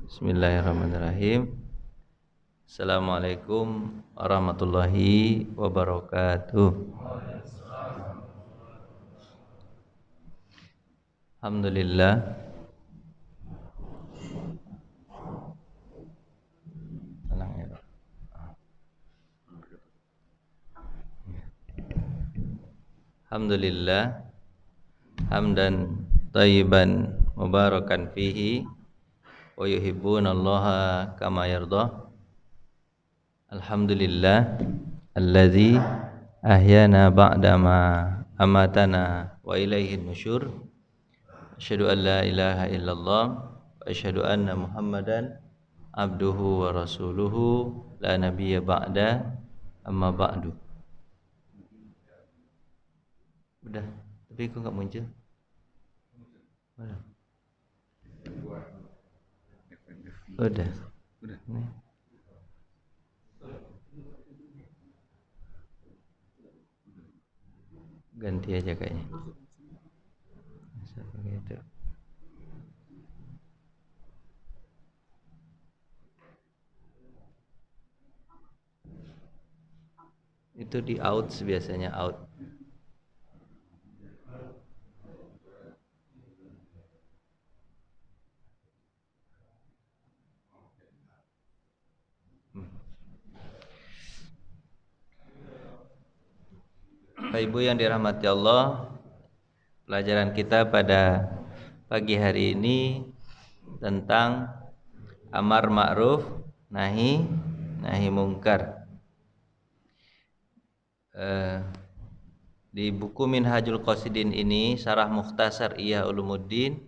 Bismillahirrahmanirrahim. Assalamualaikum warahmatullahi wabarakatuh. Alhamdulillah. Alhamdulillah hamdan thayyiban mubarakan fihi wa yuhibbunallaha kama yardah. Alhamdulillah alladzi ahyana ba'dama amatana wa ilaihi nusyur. Asyhadu an la ilaha illallah wa asyhadu anna Muhammadan abduhu wa rasuluhu la nabiyya ba'da amma ba'du. Udah, tapi kok enggak muncul? Udah. Udah. Nih. Ganti aja kayaknya. Gitu. Itu di out biasanya out. Bapak Ibu yang dirahmati Allah, pelajaran kita pada pagi hari ini tentang amar ma'ruf nahi mungkar. Di buku Minhajul Qasidin ini, Syarah Mukhtasar Ihya Ulumuddin,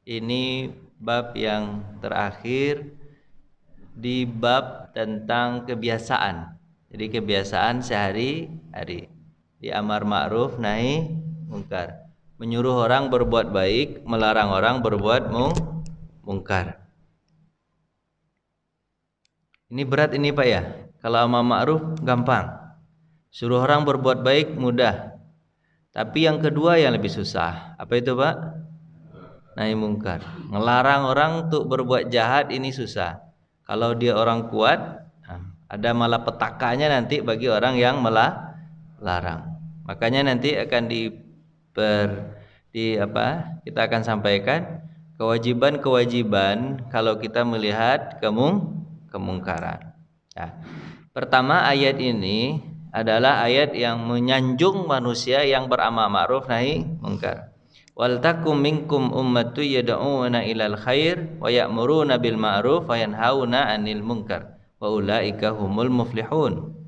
ini bab yang terakhir di bab tentang kebiasaan. Jadi kebiasaan sehari-hari. Di amar ma'ruf nahi mungkar, menyuruh orang berbuat baik, melarang orang berbuat mungkar. Ini berat ini Pak ya. Kalau amar ma'ruf gampang, suruh orang berbuat baik mudah. Tapi yang kedua yang lebih susah. Apa itu Pak? Nahi mungkar, ngelarang orang untuk berbuat jahat ini susah. Kalau dia orang kuat, ada malapetakannya nanti bagi orang yang melarang. Makanya nanti akan kita akan sampaikan kewajiban-kewajiban kalau kita melihat kemungkaran. Ya. Pertama, ayat ini adalah ayat yang menyanjung manusia yang beramal ma'ruf nahi mungkar. Wal takum minkum ummatu yad'una ilal khair wa ya'muruna bil ma'ruf wa yanhauna 'anil munkar wa ulaika humul muflihun.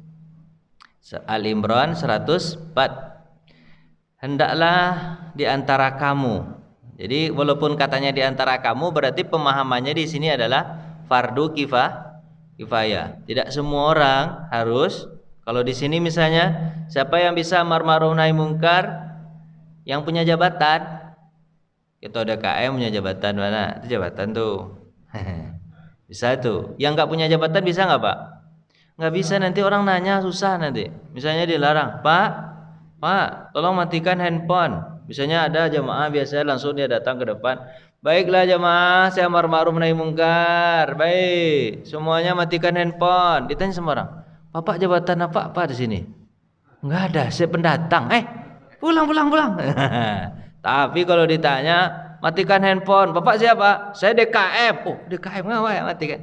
Al-Imran 104. Hendaklah di antara kamu. Jadi walaupun katanya di antara kamu, berarti pemahamannya di sini adalah fardu kifayah. Tidak semua orang harus. Kalau di sini misalnya siapa yang bisa amar ma'ruf nahi mungkar? Yang punya jabatan. Kita ada KM punya jabatan mana? Itu jabatan tuh. Bisa tuh. Yang enggak punya jabatan bisa enggak, Pak? Nggak bisa, nanti orang nanya susah nanti. Misalnya dilarang, Pak, tolong matikan handphone. Misalnya ada jamaah biasanya langsung dia datang ke depan. Baiklah jamaah, saya amar ma'ruf nahi mungkar. Baik, semuanya matikan handphone. Ditanya sama orang, Bapak jabatan apa di sini? Nggak ada, saya pendatang. Pulang. Tapi kalau ditanya matikan handphone, Bapak siapa? Saya DKM. Oh, DKM nggak ya matikan.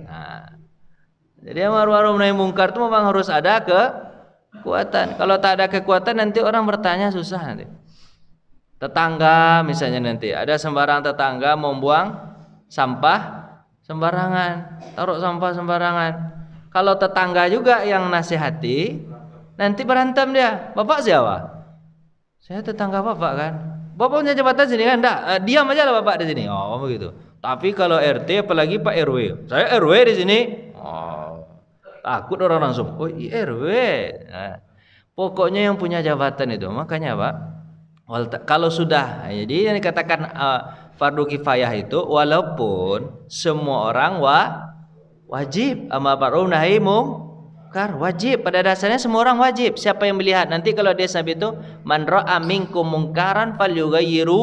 Jadi amar ma'ruf nahi mungkar itu memang harus ada kekuatan. Kalau tak ada kekuatan nanti orang bertanya susah nanti. Tetangga misalnya nanti ada sembarang tetangga membuang sampah sembarangan, taruh sampah sembarangan. Kalau tetangga juga yang nasihati, nanti berantem dia. Bapak siapa? Saya tetangga Bapak kan. Bapak punya jabatan sini kan? Enggak, diam aja lah Bapak di sini. Oh begitu. Tapi kalau RT apalagi Pak RW. Saya RW di sini. Takut orang langsung, oh IRW. Nah, pokoknya yang punya jabatan itu, makanya Pak, kalau sudah, jadi yang dikatakan fardu kifayah itu, walaupun semua orang wajib amar ma'ruf nahi mungkar, wajib, pada dasarnya semua orang wajib. Siapa yang melihat nanti kalau dia sampai itu, man ra'a minkum mungkaran falyughayyiru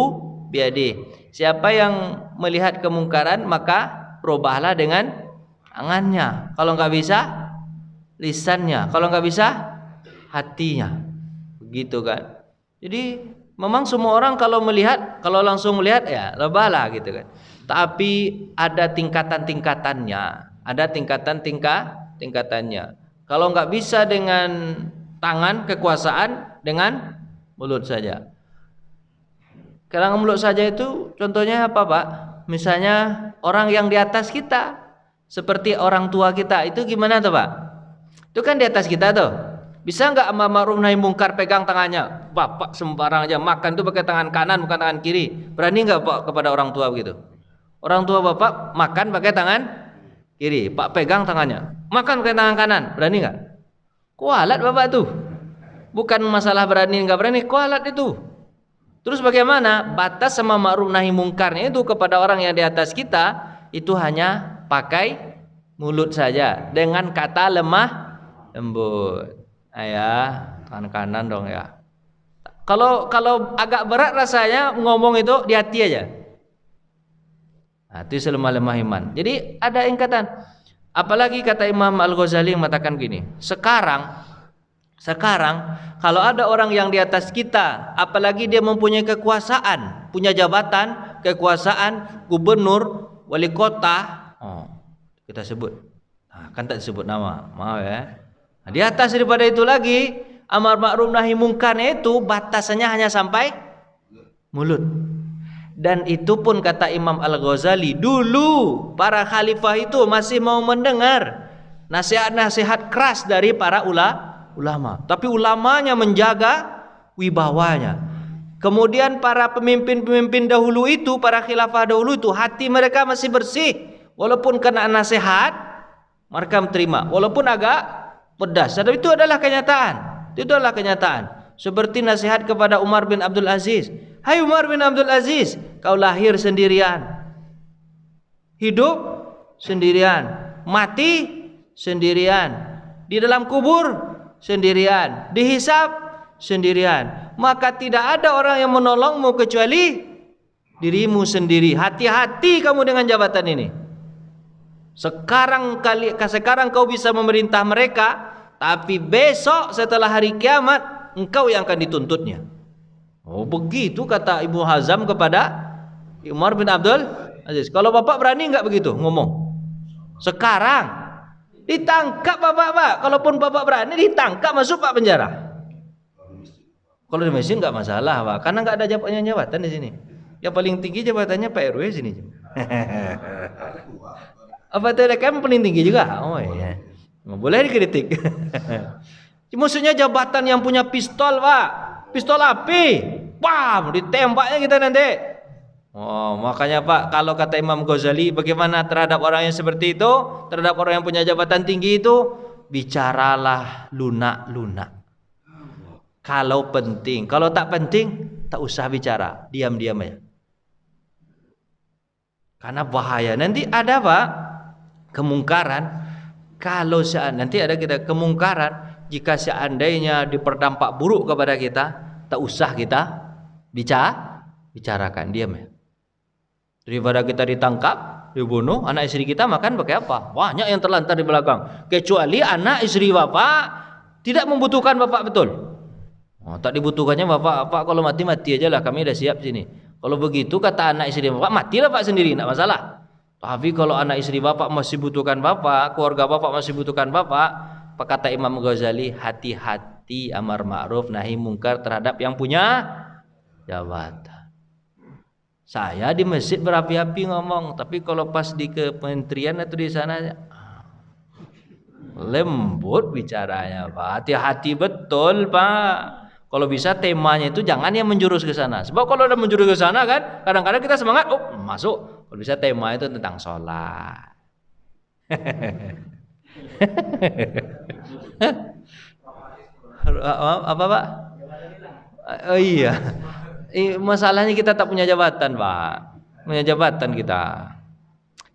biadihi. Siapa yang melihat kemungkaran maka berubahlah dengan tangannya. Kalau nggak bisa, lisannya. Kalau nggak bisa, hatinya. Begitu kan. Jadi memang semua orang kalau langsung melihat ya rebahlah gitu kan. Tapi ada tingkatannya. Ada tingkatannya. Kalau nggak bisa dengan tangan kekuasaan, dengan mulut saja. Kalau mulut saja itu contohnya apa, Pak? Misalnya orang yang di atas kita, seperti orang tua kita, itu gimana tuh, Pak? Itu kan di atas kita tuh. Bisa nggak amar ma'ruf nahi mungkar pegang tangannya? Bapak sembarang aja makan tuh pakai tangan kanan bukan tangan kiri. Berani nggak Pak kepada orang tua begitu? Orang tua Bapak makan pakai tangan kiri, Pak pegang tangannya. Makan pakai tangan kanan, berani nggak? Kualat Bapak tuh. Bukan masalah berani nggak berani, kualat itu. Terus bagaimana? Batas sama ma'ruf nahi mungkarnya itu kepada orang yang di atas kita itu hanya pakai mulut saja dengan kata lemah lembut. Ya, tangan kanan dong ya. Kalau agak berat rasanya ngomong itu di hati aja. Nah, itu selemah-lemah iman. Jadi ada ingkatan. Apalagi kata Imam Al-Ghazali mengatakan gini. Sekarang kalau ada orang yang di atas kita, apalagi dia mempunyai kekuasaan, punya jabatan, kekuasaan, gubernur, wali kota, kita sebut. Nah, kan tak disebut nama, maaf ya. Nah, di atas daripada itu lagi, amar ma'ruf nahi mungkarnya itu batasannya hanya sampai mulut. Dan itu pun kata Imam Al-Ghazali, dulu para khalifah itu masih mau mendengar nasihat-nasihat keras dari para ulama. Tapi ulamanya menjaga wibawanya. Kemudian para pemimpin-pemimpin dahulu itu, para khilafah dahulu itu, hati mereka masih bersih. Walaupun kena nasihat, mereka menerima. Walaupun agak pedas. Dan itu adalah kenyataan. Seperti nasihat kepada Umar bin Abdul Aziz. Hai Umar bin Abdul Aziz, kau lahir sendirian, hidup sendirian, mati sendirian, di dalam kubur sendirian, dihisab sendirian. Maka tidak ada orang yang menolongmu kecuali dirimu sendiri. Hati-hati kamu dengan jabatan ini. Sekarang kau bisa memerintah mereka, tapi besok setelah hari kiamat engkau yang akan dituntutnya. Oh begitu kata Ibnu Hazm kepada Umar bin Abdul Aziz. Kalau Bapak berani nggak begitu ngomong? Sekarang ditangkap Bapak, Pak. Kalaupun Bapak berani ditangkap, masuk Pak penjara. Kalau di mesin nggak masalah, Pak, karena nggak ada jabatan di sini. Yang paling tinggi jabatannya Pak RW sini. Apa itu kan paling tinggi juga? Oh iya. Boleh dikritik. Maksudnya jabatan yang punya pistol, Pak. Pistol api. Bam, ditembaknya kita nanti. Oh, makanya Pak, kalau kata Imam Ghazali, bagaimana terhadap orang yang seperti itu, terhadap orang yang punya jabatan tinggi itu, bicaralah lunak-lunak. Kalau penting, kalau tak penting, tak usah bicara, diam-diam aja. Karena bahaya. Nanti ada Pak, kemungkaran. Kalau nanti ada kita kemungkaran, jika seandainya diperdampak buruk kepada kita, tak usah kita bicarakan, diam ya. Daripada kita ditangkap, dibunuh, anak istri kita makan pakai apa? Banyak yang terlantar di belakang. Kecuali anak istri Bapak tidak membutuhkan Bapak betul. Oh, tak dibutuhkannya Bapak kalau mati aja lah, kami udah siap sini. Kalau begitu kata anak istri Bapak, matilah Pak sendiri, tidak masalah. Tapi kalau anak istri Bapak masih butuhkan Bapak, keluarga Bapak masih butuhkan Bapak, kata Imam Ghazali, hati-hati amar ma'ruf nahi mungkar terhadap yang punya jabatan. Saya di masjid berapi-api ngomong, tapi kalau pas di kementerian atau di sana lembut bicaranya, Pak. Hati-hati betul, Pak. Kalau bisa temanya itu jangan yang menjurus ke sana. Sebab kalau udah menjurus ke sana kan, kadang-kadang kita semangat, masuk. Kalau bisa tema itu tentang sholat. Apa Pak? Oh iya. Masalahnya kita tak punya jabatan, Pak. Punya jabatan kita.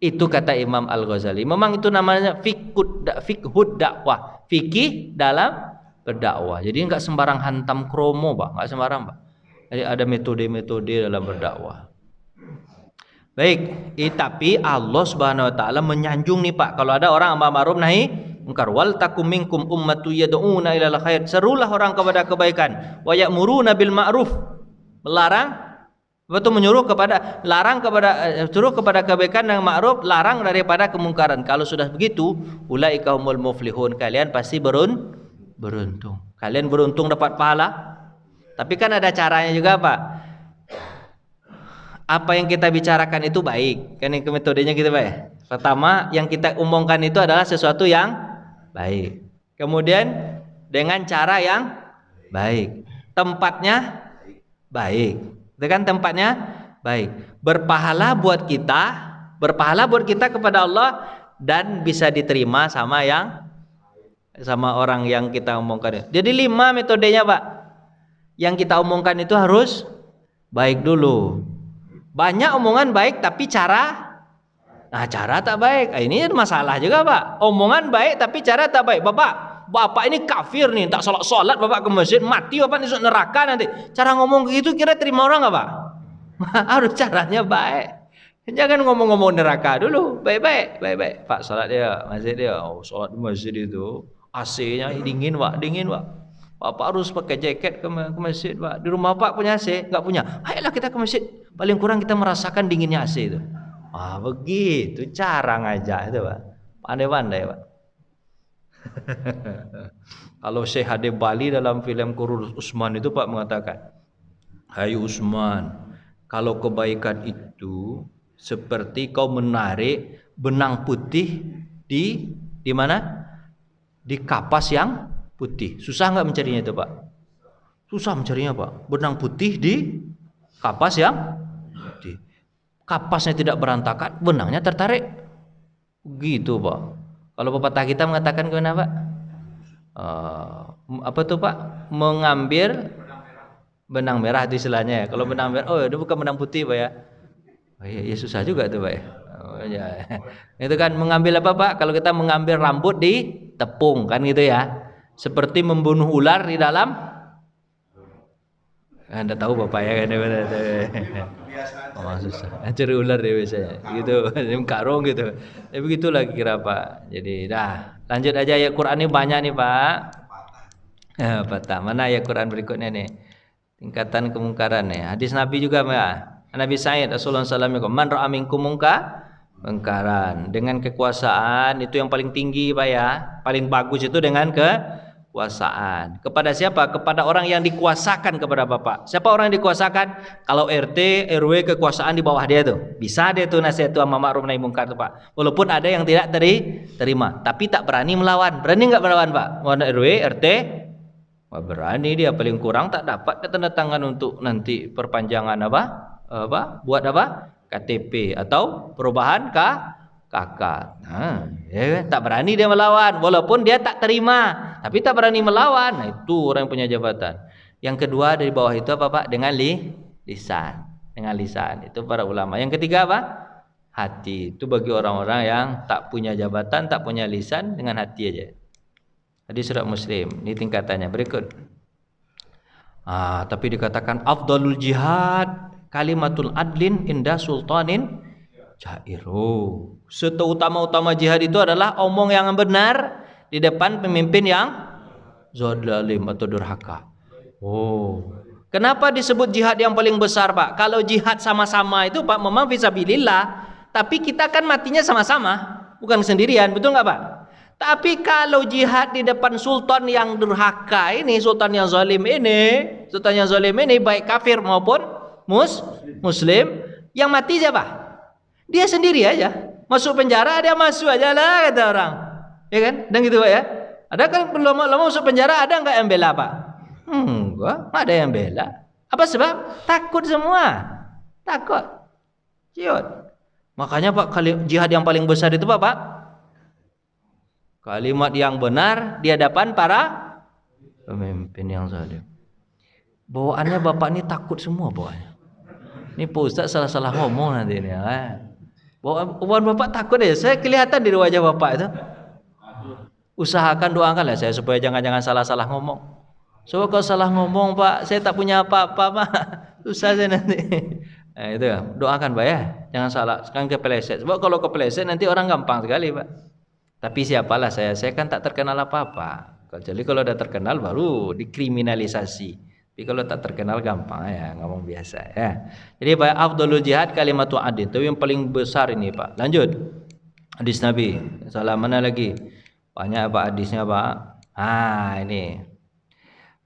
Itu kata Imam Al-Ghazali. Memang itu namanya fiqhud dakwah. Fikih dalam berdakwah. Jadi enggak sembarang hantam kromo, Pak. Enggak sembarang, Pak. Jadi ada metode-metode dalam berdakwah. Baik, tapi Allah Subhanahu wa taala menyanjung nih Pak, kalau ada orang amar ma'ruf nahi munkar, wal takum minkum ummatu yad'una ilal khair, serulah orang kepada kebaikan, wa ya'muruna bil ma'ruf, melarang, betul menyuruh kepada, larang kepada, suruh kepada kebaikan yang ma'ruf, larang daripada kemungkaran. Kalau sudah begitu, ulaika humul muflihun, kalian pasti beruntung. Kalian beruntung dapat pahala. Tapi kan ada caranya juga Pak. Apa yang kita bicarakan itu baik, kan yang metodenya gitu Pak ya. Pertama yang kita omongkan itu adalah sesuatu yang baik. Kemudian dengan cara yang baik. Tempatnya baik. Itu kan tempatnya baik. Berpahala buat kita kepada Allah, dan bisa diterima sama orang yang kita omongkan. Jadi 5 metodenya Pak. Yang kita omongkan itu harus baik dulu. Banyak omongan baik tapi cara tak baik. Ini masalah juga Pak. Omongan baik tapi cara tak baik. Bapak ini kafir nih, tak sholat Bapak ke masjid, mati Bapak masuk neraka nanti. Cara ngomong gitu kira terima orang nggak Pak? Harus caranya baik. Jangan ngomong-ngomong neraka dulu. Baik. Pak sholat dia, masjid dia. Oh, sholat di masjid itu AC-nya dingin Pak. Bapak harus pakai jaket ke masjid Pak. Di rumah Pak punya AC, nggak punya. Ayolah kita ke masjid. Paling kurang kita merasakan dinginnya AC itu. Begitu cara ngajak itu Pak. Pandai-pandai Pak. Kalau Syekh Hade Bali dalam film Kurul Usman itu Pak mengatakan, hai Usman, kalau kebaikan itu seperti kau menarik benang putih di mana? Di kapas yang putih. Susah nggak mencarinya itu Pak? Susah mencarinya Pak. Benang putih di kapas yang putih. Kapasnya tidak berantakan, benangnya tertarik. Gitu Pak. Kalau pepatah kita mengatakan gimana Pak? Apa tuh Pak? Mengambil benang merah itu istilahnya ya. Kalau benang merah, itu bukan benang putih Pak ya. Ya susah juga tuh Pak ya. Ya. Itu kan mengambil apa Pak? Kalau kita mengambil rambut di tepung kan gitu ya. Seperti membunuh ular di dalam. Anda tahu Bapak ya kan? Susah. Cari ular deh biasanya. Gitu, karung gitu. Ya begitulah kira Pak. Jadi lanjut aja, ayat Quran ini banyak nih Pak. Patah. Mana ayat Quran berikutnya nih? Tingkatan kemungkaran nih. Hadis Nabi juga Pak. Nabi Sa'id Rasulullah SAW, man ra'a minkum mungkaran. Dengan kekuasaan itu yang paling tinggi Pak ya. Paling bagus itu dengan kekuasaan. Kepada siapa? Kepada orang yang dikuasakan kepada Bapak. Siapa orang yang dikuasakan? Kalau RT, RW kekuasaan di bawah dia tuh. Bisa dia tuh nasihat itu amar ma'ruf nahi munkar tuh Pak. Walaupun ada yang tidak terima, tapi tak berani melawan. Berani enggak melawan Pak? Mana RW, RT? Wah, berani dia, paling kurang tak dapat tanda tangan untuk nanti perpanjangan buat KTP atau perubahan KK. Tak berani dia melawan, walaupun dia tak terima, tapi tak berani melawan. Itu orang yang punya jabatan. Yang kedua dari bawah itu apa Pak? Dengan lisan. Dengan lisan. Itu para ulama. Yang ketiga apa? Hati. Itu bagi orang-orang yang tak punya jabatan, tak punya lisan, dengan hati aja. Hadis surat Muslim. Ini tingkatannya. Berikut. Tapi dikatakan afdalul jihad kalimatul adlin inda sultanin jairu. Seutama-utama jihad itu adalah omong yang benar di depan pemimpin yang zalim atau durhaka. Kenapa disebut jihad yang paling besar Pak? Kalau jihad sama-sama itu Pak memang fisabilillah, tapi kita kan matinya sama-sama, bukan sendirian, betul nggak Pak? Tapi kalau jihad di depan sultan yang durhaka ini, sultan yang zalim ini, baik kafir maupun muslim, yang mati siapa? Dia sendiri aja. Masuk penjara dia masuk aja lah kata orang. Ya kan? Dan gitu Pak ya. Ada kan lama-lama masuk penjara, ada enggak yang bela Pak? Enggak ada yang bela. Apa sebab? Takut semua. Takut. Ciut. Makanya Pak, jihad yang paling besar itu Pak, kalimat yang benar di hadapan para pemimpin yang zalim. Bawaannya Bapak ini takut semua bawaannya. Ini Pak Ustaz salah-salah ngomong nanti ini. Bawaan Bapak takut ya. Saya kelihatan dari wajah Bapak itu. Usahakan doakanlah saya supaya jangan salah-salah ngomong. Soalnya kalau salah ngomong Pak, saya tak punya apa-apa Pak. Susah saya nanti. Itu ya, doakan Pak ya, jangan salah, sekarang kepeleset. Sebab kalau kepeleset nanti orang gampang sekali Pak. Tapi siapalah saya kan tak terkenal apa-apa. Kecuali kalau udah terkenal baru dikriminalisasi. Tapi kalau tak terkenal gampang ya, ngomong biasa ya. Jadi Pak, afdhalul jihad kalimatu adin. Itu yang paling besar ini Pak. Lanjut. Hadis Nabi. Salah mana lagi? Banyak Pak hadisnya Pak. Ini.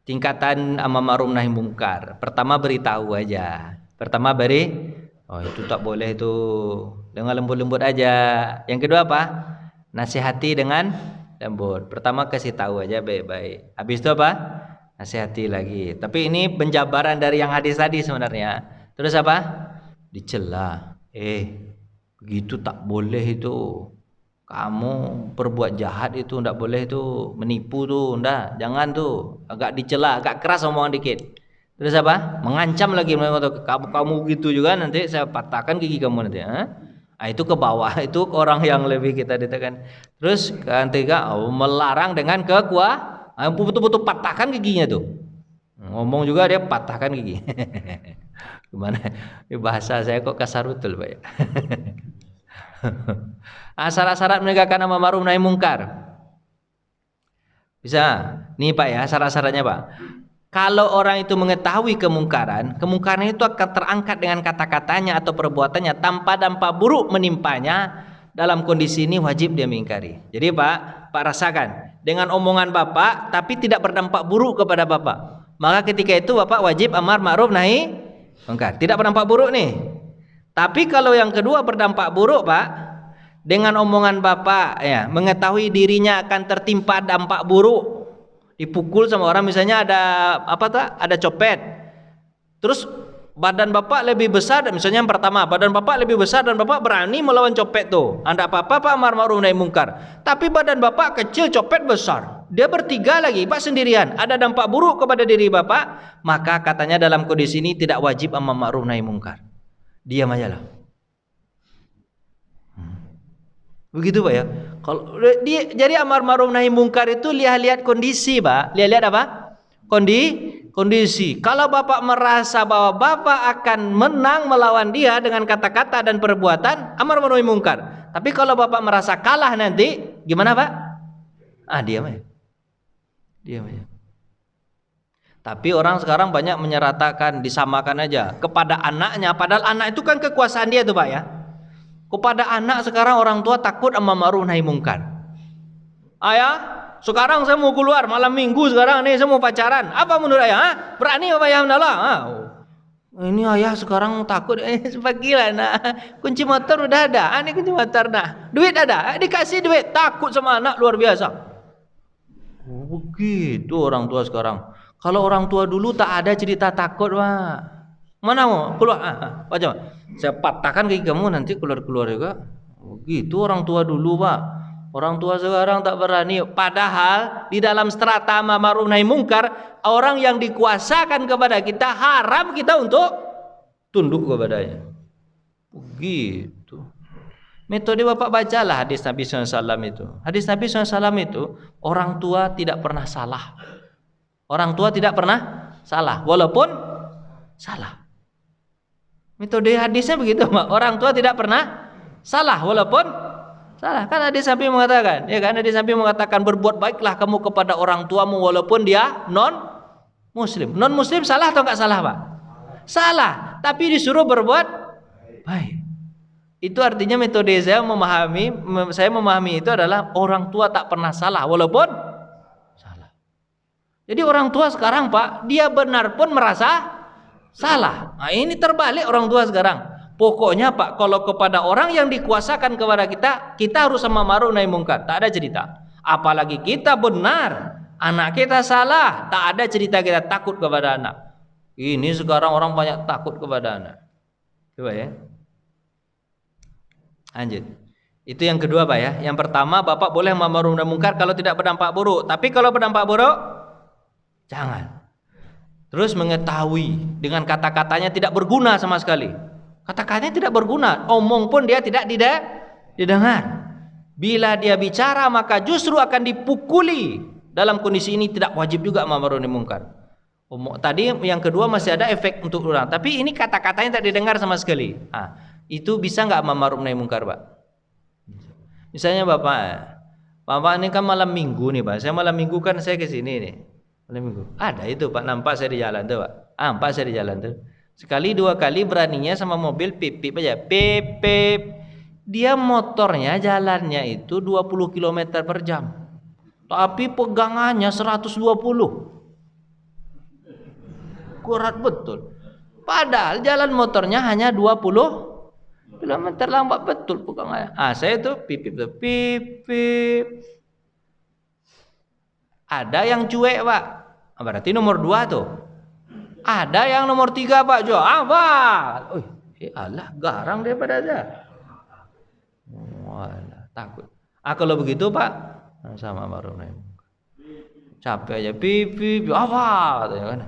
Tingkatan amar ma'ruf nahi mungkar. Pertama beritahu aja. Pertama itu tak boleh itu. Dengan lembut-lembut aja. Yang kedua apa? Nasihati dengan lembut. Pertama kasih tahu aja baik-baik. Habis itu apa? Nasihati lagi. Tapi ini penjabaran dari yang hadis tadi sebenarnya. Terus apa? Dicela. Begitu tak boleh itu. Kamu berbuat jahat itu ndak boleh itu, menipu tuh, ndak, jangan tuh. Agak dicela, agak keras omongan dikit. Terus apa? Mengancam lagi, kamu gitu juga nanti saya patahkan gigi kamu nanti. Itu ke bawah, itu orang yang lebih kita ditekan. Terus ketiga, melarang dengan kekuatan, betul-betul patahkan giginya tuh. Ngomong juga dia patahkan gigi. Gimana? Ini bahasa saya kok kasar betul Pak ya. Syarat-syarat menegakkan amar ma'ruf nahi mungkar. Bisa. Nih Pak ya, syarat-syaratnya Pak. Kalau orang itu mengetahui kemungkaran itu akan terangkat dengan kata-katanya atau perbuatannya tanpa dampak buruk menimpanya. Dalam kondisi ini wajib dia mengingkari. Jadi Pak rasakan, dengan omongan Bapak tapi tidak berdampak buruk kepada Bapak, maka ketika itu Bapak wajib amar ma'ruf nahi mungkar. Tidak berdampak buruk nih. Tapi kalau yang kedua berdampak buruk Pak, dengan omongan Bapak ya, mengetahui dirinya akan tertimpa dampak buruk, dipukul sama orang, misalnya ada copet, terus badan Bapak lebih besar, misalnya yang pertama badan Bapak lebih besar dan Bapak berani melawan copet tuh, anda apa-apa Pak amar ma'ruf nahi mungkar. Tapi badan Bapak kecil, copet besar, dia bertiga lagi, Pak sendirian, ada dampak buruk kepada diri Bapak, maka katanya dalam kondisi ini tidak wajib amar ma'ruf nahi mungkar, diam aja lah. Begitu Pak ya. Kalau jadi amar ma'ruf nahi mungkar itu lihat kondisi Pak. Lihat apa? Kondisi. Kalau Bapak merasa bahwa Bapak akan menang melawan dia dengan kata-kata dan perbuatan, amar ma'ruf nahi mungkar. Tapi kalau Bapak merasa kalah nanti, gimana Pak? Diam aja. Diam aja. Tapi orang sekarang banyak menyeratakan, disamakan aja kepada anaknya, padahal anak itu kan kekuasaan dia tuh Pak ya. Kepada anak sekarang orang tua takut amar ma'ruf nahi mungkar. Ayah, sekarang saya mau keluar malam minggu, sekarang nih saya mau pacaran. Apa menurut ayah? Berani apa ayah menolak? Ini ayah sekarang takut. Sebagilah nak. Kunci motor udah ada. Ini kunci motor nah. Duit ada. Dikasih duit. Takut sama anak luar biasa. Begitu orang tua sekarang. Kalau orang tua dulu tak ada cerita takut Pak. Mana mau keluar? Macam saya patahkan gigi kamu nanti keluar juga. Begitu orang tua dulu Pak. Orang tua sekarang tak berani. Padahal di dalam strata amar ma'ruf nahi mungkar, orang yang dikuasakan kepada kita haram kita untuk tunduk kepadanya. Begitu. Metode Bapak bacalah hadis Nabi SAW itu. Hadis Nabi SAW itu orang tua tidak pernah salah. Orang tua tidak pernah salah walaupun salah. Metode hadisnya begitu, Pak. Orang tua tidak pernah salah walaupun salah. Kan hadis Nabi mengatakan, ya kan, hadis Nabi mengatakan berbuat baiklah kamu kepada orang tuamu walaupun dia non muslim. Non muslim salah atau enggak salah, Pak? Salah, tapi disuruh berbuat baik. Itu artinya metode saya memahami itu adalah orang tua tak pernah salah walaupun salah. Jadi orang tua sekarang, Pak, dia benar pun merasa salah. Nah, ini terbalik orang tua sekarang. Pokoknya Pak, kalau kepada orang yang dikuasakan kepada kita, kita harus amar ma'ruf nahi mungkar. Tak ada cerita. Apalagi kita benar, anak kita salah, tak ada cerita kita takut kepada anak. Ini sekarang orang banyak takut kepada anak. Coba ya. Lanjut. Itu yang kedua Pak ya. Yang pertama, Bapak boleh amar ma'ruf nahi mungkar kalau tidak berdampak buruk. Tapi kalau berdampak buruk, jangan. Terus mengetahui dengan kata-katanya tidak berguna sama sekali. Kata-katanya tidak berguna, omong pun dia tidak didengar. Bila dia bicara maka justru akan dipukuli. Dalam kondisi ini tidak wajib juga amar ma'ruf nahi mungkar. Tadi yang kedua masih ada efek untuk orang, tapi ini kata-katanya tak didengar sama sekali. Itu bisa nggak amar ma'ruf nahi munkar, Pak? Misalnya Bapak ini kan malam minggu nih, Pak. Saya malam minggu kan saya ke sini nih. Malam minggu. Ada itu, Pak, nampak saya di jalan tuh, Pak. Nampak saya di jalan tuh. Sekali dua kali beraninya sama mobil pip-pip aja. Pip-pip. Dia motornya jalannya itu 20 km per jam. Tapi pegangannya 120. Kurat betul. Padahal jalan motornya hanya 20 kilometer, lambat betul pegangannya. Saya tuh pipip. Ada yang cuek, Pak. Berarti nomor 2 tuh. Ada yang nomor 3, Pak Jo. Pak. Allah, garang daripada aja. Walah, takut. Kalau begitu, Pak, sama baru naik. Capek aja pipip. Apa katanya kan.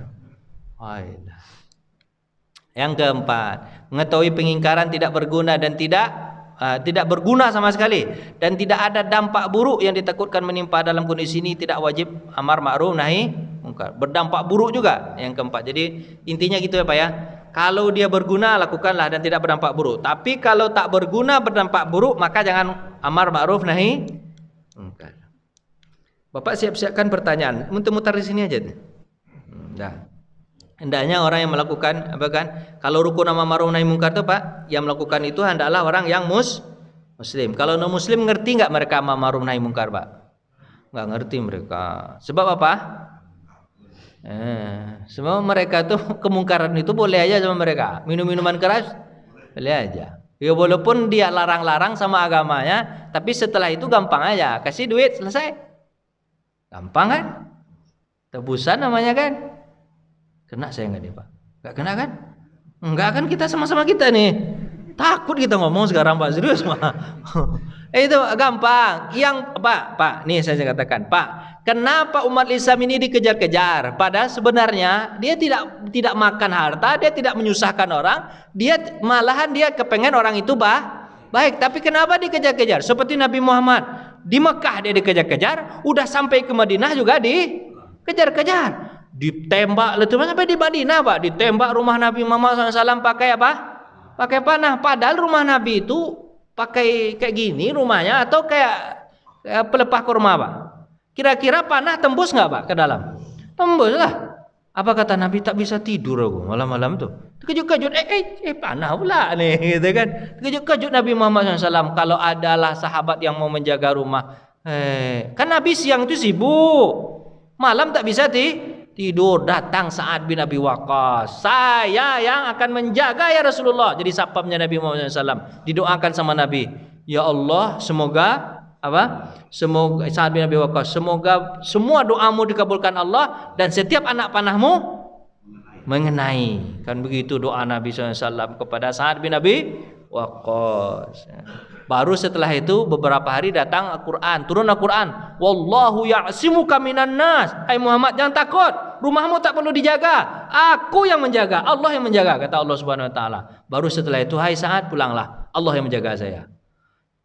Yang keempat, mengetahui pengingkaran tidak berguna dan tidak berguna sama sekali, dan tidak ada dampak buruk yang ditakutkan menimpa dalam kondisi ini, tidak wajib amar ma'ruf nahi munkar. Berdampak buruk juga yang keempat. Jadi intinya gitu ya, Pak ya. Kalau dia berguna lakukanlah dan tidak berdampak buruk. Tapi kalau tak berguna berdampak buruk maka jangan amar ma'ruf nahi munkar. Bapak siap-siapkan pertanyaan, muter-muter di sini aja. Dah. Hendaknya orang yang melakukan kalau rukun amar ma'ruf nahi munkar itu, Pak, yang melakukan itu hendaklah orang yang muslim. Kalau non muslim ngerti enggak mereka amar ma'ruf nahi munkar, Pak? Enggak ngerti mereka. Sebab apa? Sebab mereka tuh kemungkaran itu boleh aja sama mereka. Minum-minuman keras boleh aja. Ya walaupun dia larang-larang sama agamanya, tapi setelah itu gampang aja, kasih duit selesai. Gampang kan? Tebusan namanya kan? Kena saya enggak nih, Pak? Enggak kena kan? Enggak kan, kita sama-sama kita nih. Takut kita ngomong sekarang, Pak, serius, Pak. Itu gampang. Yang Pak, nih saya katakan, Pak, kenapa umat Islam ini dikejar-kejar? Padahal sebenarnya dia tidak makan harta, dia tidak menyusahkan orang, malahan dia kepengen orang itu baik. Tapi kenapa dikejar-kejar? Seperti Nabi Muhammad di Mekah dia dikejar-kejar, udah sampai ke Madinah juga dikejar-kejar. Ditembak sampai di Madinah, Pak, ditembak rumah Nabi Muhammad SAW pakai apa? Pakai panah. Padahal rumah Nabi itu pakai kayak gini rumahnya atau kayak pelepah kurma, Pak? Kira-kira panah tembus nggak, Pak, ke dalam? Tembus lah. Apa kata Nabi? Tak bisa tidur aku malam-malam tuh. Terkejut-kejut, panah pula nih, gitu kan? Terkejut-kejut Nabi Muhammad SAW. Kalau adalah sahabat yang mau menjaga rumah, kan Nabi siang itu sibuk, malam tak bisa tidur. Datang Sa'ad bin Abi Waqqas, saya yang akan menjaga ya Rasulullah. Jadi sapamnya Nabi Muhammad SAW. Didoakan sama Nabi, ya Allah, semoga Sa'ad bin Abi Waqqas, semoga semua doamu dikabulkan Allah dan setiap anak panahmu mengenai. Kan begitu doa Nabi SAW kepada Sa'ad bin Abi Waqqas. Baru setelah itu beberapa hari datang Al-Quran, turun Al-Quran. Wallahu ya'simuka minan nas. Hai Muhammad, jangan takut, rumahmu tak perlu dijaga, aku yang menjaga, Allah yang menjaga, kata Allah Subhanahu wa taala. Baru setelah itu, hai Sa'ad, pulanglah, Allah yang menjaga saya.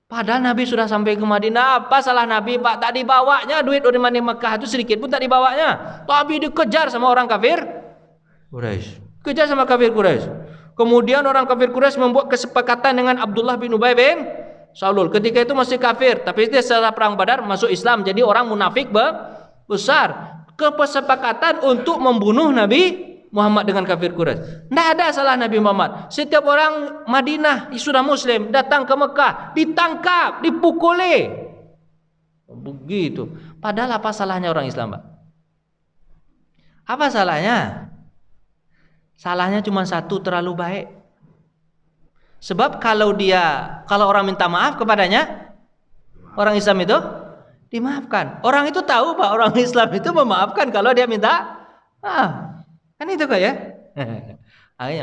Padahal Nabi sudah sampai ke Madinah. Apa salah Nabi, Pak? Tak dibawanya duit dari Mekah itu sedikit pun tak dibawanya. Tapi dikejar sama orang kafir Quraisy. Kejar sama kafir Quraisy. Kemudian orang kafir Quraisy membuat kesepakatan dengan Abdullah bin Ubay bin Salul. Ketika itu masih kafir, tapi dia setelah perang Badar masuk Islam, jadi orang munafik besar. Kesepakatan untuk membunuh Nabi Muhammad dengan kafir Quraisy. Tidak ada salah Nabi Muhammad. Setiap orang Madinah sudah muslim datang ke Mekah, ditangkap, dipukuli. Begitu. Padahal apa salahnya orang Islam, Pak? Apa salahnya? Salahnya cuma satu, terlalu baik. Sebab kalau orang minta maaf kepadanya, orang Islam itu dimaafkan. Orang itu tahu, Pak, orang Islam itu memaafkan kalau dia minta maaf. Kan itu kok ya.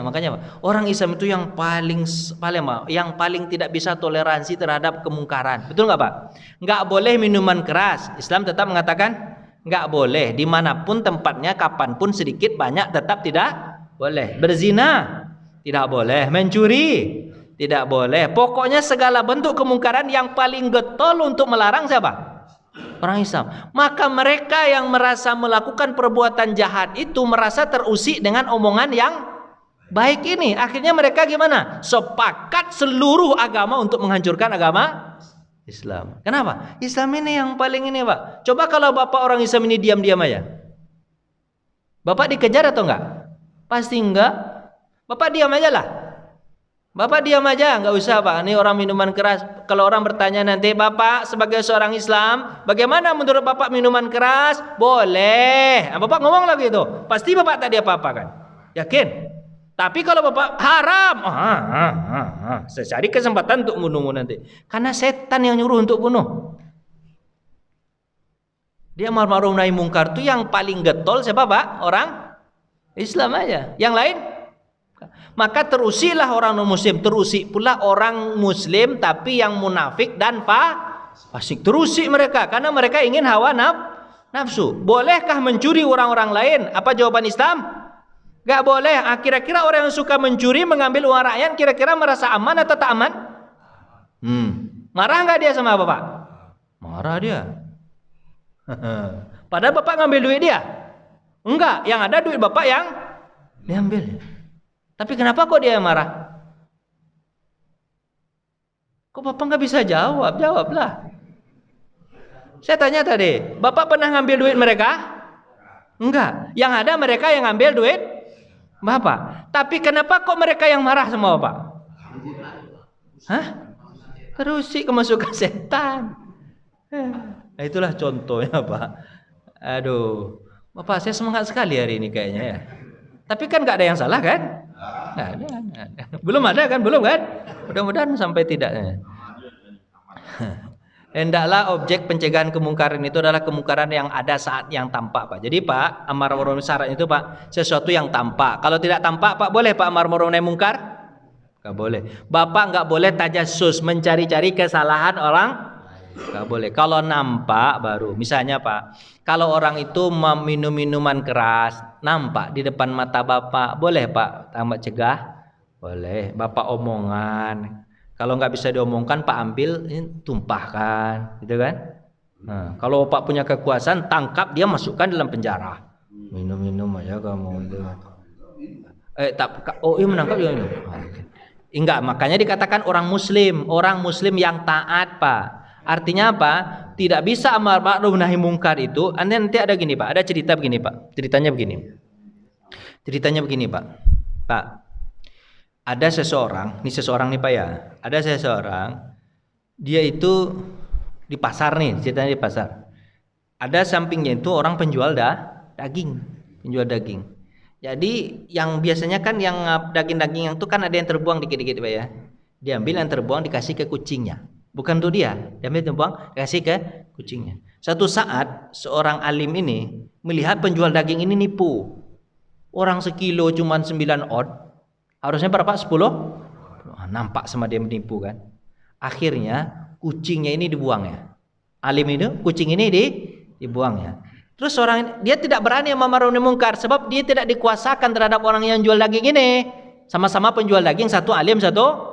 Makanya Pak, orang Islam itu yang paling tidak bisa toleransi terhadap kemungkaran. Betul nggak, Pak? Nggak boleh minuman keras. Islam tetap mengatakan nggak boleh. Dimanapun tempatnya, kapanpun, sedikit banyak, tetap tidak boleh. Berzina tidak boleh. Mencuri tidak boleh. Pokoknya segala bentuk kemungkaran yang paling getol untuk melarang siapa? Orang Islam. Maka mereka yang merasa melakukan perbuatan jahat itu merasa terusik dengan omongan yang baik ini. Akhirnya mereka gimana? Sepakat seluruh agama untuk menghancurkan agama Islam. Kenapa? Islam ini yang paling ini, Pak. Coba kalau Bapak orang Islam ini diam-diam aja. Bapak dikejar atau enggak? Pasti enggak. Bapak diam aja lah. Bapak diam aja, nggak usah Pak. Ini orang minuman keras. Kalau orang bertanya nanti, Bapak sebagai seorang Islam, bagaimana menurut Bapak minuman keras? Boleh. Nah, Bapak ngomong lagi itu, pasti Bapak tadi apa-apa kan? Yakin? Tapi kalau Bapak haram, saya cari kesempatan untuk bunuhmu nanti. Karena setan yang nyuruh untuk bunuh. Dia amar ma'ruf nahi mungkar itu yang paling getol siapa Pak? Orang Islam aja. Yang lain? Maka terusilah orang non-muslim, terusik pula orang muslim tapi yang munafik dan fasik. Terusik mereka karena mereka ingin hawa nafsu. Bolehkah mencuri orang-orang lain? Apa jawaban Islam? Gak boleh. Kira-kira orang yang suka mencuri, mengambil uang rakyat, kira-kira merasa aman atau tak aman? Marah nggak dia sama Bapak? Marah dia. Padahal Bapak ngambil duit dia? Enggak, yang ada duit Bapak yang diambil. Tapi kenapa kok dia marah? Kok Bapak nggak bisa jawab? Jawablah. Saya tanya tadi, Bapak pernah ngambil duit mereka? Enggak. Yang ada mereka yang ngambil duit Bapak. Tapi kenapa kok mereka yang marah sama Bapak? Hah? Terusik kemasukan setan. Nah, itulah contohnya Pak. Aduh, Bapak saya semangat sekali hari ini kayaknya ya. Tapi kan nggak ada yang salah kan? Nggak ada. Belum ada kan? Belum kan? Mudah-mudahan sampai tidak. Hendaklah objek pencegahan kemungkaran itu adalah kemungkaran yang ada saat yang tampak Pak. Jadi Pak, amar ma'ruf syarat itu Pak sesuatu yang tampak. Kalau tidak tampak Pak boleh Pak amar ma'ruf nahi mungkar? Nggak boleh. Bapak nggak boleh tajassus mencari-cari kesalahan orang. Nggak boleh. Kalau nampak baru. Misalnya Pak, kalau orang itu meminum minuman keras, nampak di depan mata Bapak, boleh Pak tambah cegah? Boleh. Bapak omongan. Kalau nggak bisa diomongkan, Pak ambil, tumpahkan, gitu kan? Nah, kalau Bapak punya kekuasaan, tangkap dia, masukkan dalam penjara. Minum-minum aja kamu itu. Oh iya menangkap ya minum. Enggak, makanya dikatakan orang Muslim yang taat Pak. Artinya apa? Tidak bisa amar ma'ruf nahi mungkar itu. Nanti ada gini Pak, ada cerita begini Pak. Ceritanya begini Pak. Pak, ada seseorang, ini seseorang nih Pak ya. Ada seseorang, dia itu di pasar nih, ceritanya di pasar. Ada sampingnya itu orang penjual daging. Jadi yang biasanya kan yang daging-daging yang itu kan ada yang terbuang dikit-dikit Pak ya. Diambil yang terbuang dikasih ke kucingnya. Bukan untuk dia, diambil terbuang kasih ke kucingnya. Suatu saat seorang alim ini melihat penjual daging ini nipu. Orang sekilo cuma 9 odd. Harusnya berapa? 10? Nampak sama dia menipu kan. Akhirnya kucingnya ini dibuang ya. Alim itu kucing ini dibuang ya. Terus orang dia tidak berani amar ma'ruf nahi mungkar sebab dia tidak dikuasakan terhadap orang yang jual daging ini. Sama-sama penjual daging, satu alim, satu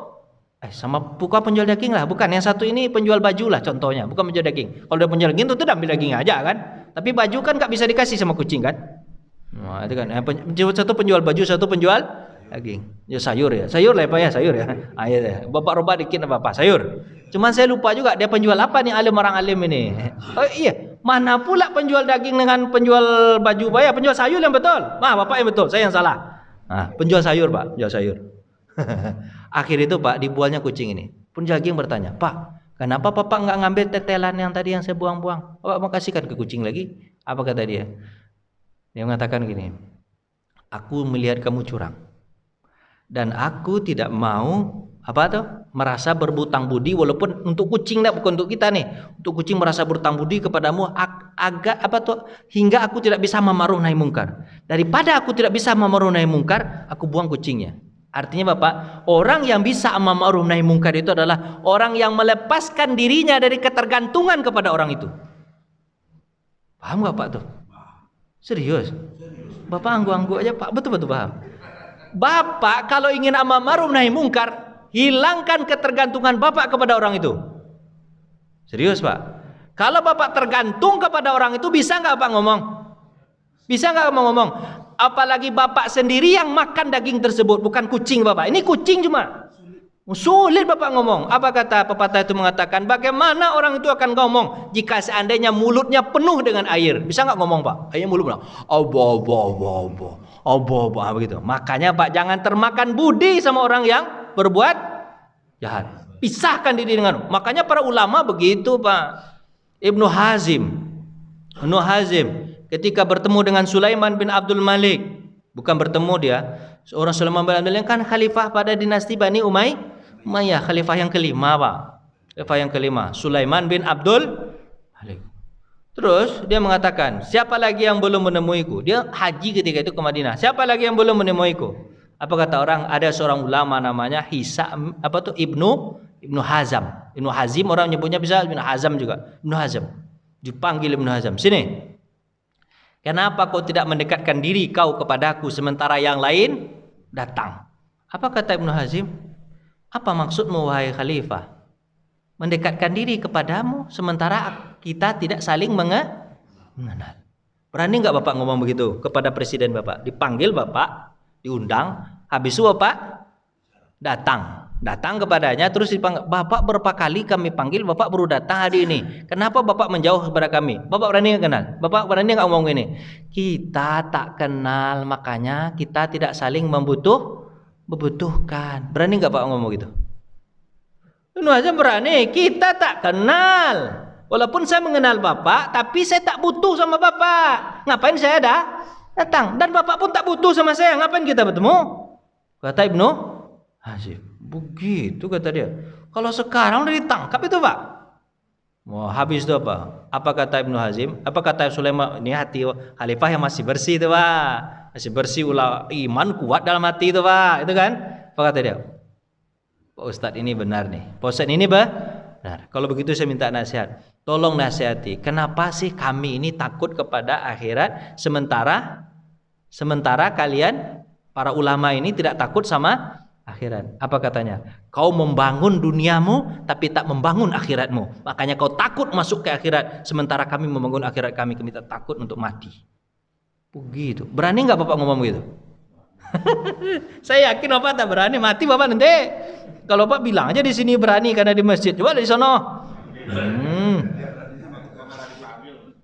sama bukan penjual daging lah, bukan. Yang satu ini penjual baju lah contohnya, bukan penjual daging. Kalau dia penjual daging itu ambil daging aja kan. Tapi baju kan nggak bisa dikasih sama kucing kan. Nah, itu kan. Satu penjual baju, satu penjual daging. Ya sayur lah Pak ya, sayur ya. Ayo deh. Bapak robah dikit apa sayur. Cuman saya lupa juga dia penjual apa nih orang alim ini. Oh iya, mana pula penjual daging dengan penjual baju Pak ya? Penjual sayur yang betul. Bapak yang betul, saya yang salah. Penjual sayur Pak, penjual sayur. Akhir itu Pak dibualnya kucing ini. Penjual daging bertanya, Pak, kenapa Bapak nggak ngambil tetelan yang tadi yang saya buang-buang? Bapak mau kasihkan ke kucing lagi? Apa kata dia? Dia mengatakan gini, aku melihat kamu curang dan aku tidak mau merasa berhutang budi walaupun untuk kucing bukan untuk kita nih. Untuk kucing merasa berhutang budi kepadamu hingga aku tidak bisa amar ma'ruf nahi mungkar. Daripada aku tidak bisa amar ma'ruf nahi mungkar, aku buang kucingnya. Artinya Bapak, orang yang bisa amar ma'ruf nahi mungkar itu adalah orang yang melepaskan dirinya dari ketergantungan kepada orang itu. Paham gak Pak tuh? Serius? Bapak anggu-anggu aja Pak, betul-betul paham. Bapak kalau ingin amar ma'ruf nahi mungkar, hilangkan ketergantungan Bapak kepada orang itu. Serius Pak. Kalau Bapak tergantung kepada orang itu, bisa nggak Bapak ngomong? Bisa nggak Bapak ngomong? Apalagi Bapak sendiri yang makan daging tersebut, bukan kucing Bapak. Ini kucing cuma. Sulit Bapak ngomong. Apa kata pepatah itu mengatakan, bagaimana orang itu akan ngomong jika seandainya mulutnya penuh dengan air? Bisa nggak ngomong Pak? Airnya mulut bilang, begitu. Makanya Pak, jangan termakan budi sama orang yang berbuat jahat. Pisahkan diri dengan. Makanya para ulama begitu Pak. Ibnu Hazim ketika bertemu dengan Sulaiman bin Abdul Malik, bukan bertemu dia, seorang Sulaiman bin Abdul Malik kan khalifah pada dinasti Bani Umayyah, khalifah yang kelima Pak, khalifah yang kelima, Sulaiman bin Abdul Malik. Terus dia mengatakan, siapa lagi yang belum menemuiku? Dia haji ketika itu ke Madinah. Siapa lagi yang belum menemuiku? Apa kata orang? Ada seorang ulama namanya Ibnu Hazm. Ibnu Hazim orang nyebutnya bisa Ibnu Hazm juga. Ibnu Hazm. Dipanggil Ibnu Hazm. Sini. Kenapa kau tidak mendekatkan diri kau kepadaku sementara yang lain datang? Apa kata Ibnu Hazim? Apa maksudmu wahai khalifah? Mendekatkan diri kepadamu sementara kita tidak saling mengenal. Berani enggak Bapak ngomong begitu kepada presiden Bapak? Dipanggil Bapak, diundang, habis itu Bapak datang kepadanya, terus dipanggil, Bapak berapa kali kami panggil, Bapak baru datang hari ini. Kenapa Bapak menjauh kepada kami? Bapak berani nggak kenal? Bapak berani nggak ngomong ini? Kita tak kenal, makanya kita tidak saling membutuhkan. Berani nggak Pak ngomong gitu? Itu aja berani. Kita tak kenal. Walaupun saya mengenal Bapak, tapi saya tak butuh sama Bapak. Ngapain saya datang? Dan Bapak pun tak butuh sama saya. Ngapain kita bertemu? Kata Ibnu Hazim. Begitu kata dia. Kalau sekarang udah ditangkap itu Pak. Wah, habis itu apa? Apa kata Ibnu Hazim? Apa kata Sulaiman? Ini hati khalifah yang masih bersih itu Pak. Masih bersih, iman kuat dalam hati itu Pak. Itu kan? Apa kata dia? Pak Ustadz ini benar nih. Pak Ustadz ini benar. Kalau begitu saya minta nasihat. Tolong nasihati. Kenapa sih kami ini takut kepada akhirat sementara kalian para ulama ini tidak takut sama akhirat? Apa katanya? Kau membangun duniamu tapi tak membangun akhiratmu. Makanya kau takut masuk ke akhirat, sementara kami membangun akhirat kami tak takut untuk mati. Begitu. Berani nggak Bapak ngomong begitu? Saya yakin Bapak tak berani, mati Bapak nanti. Kalau Bapak bilang aja di sini berani karena di masjid. Coba dari sono.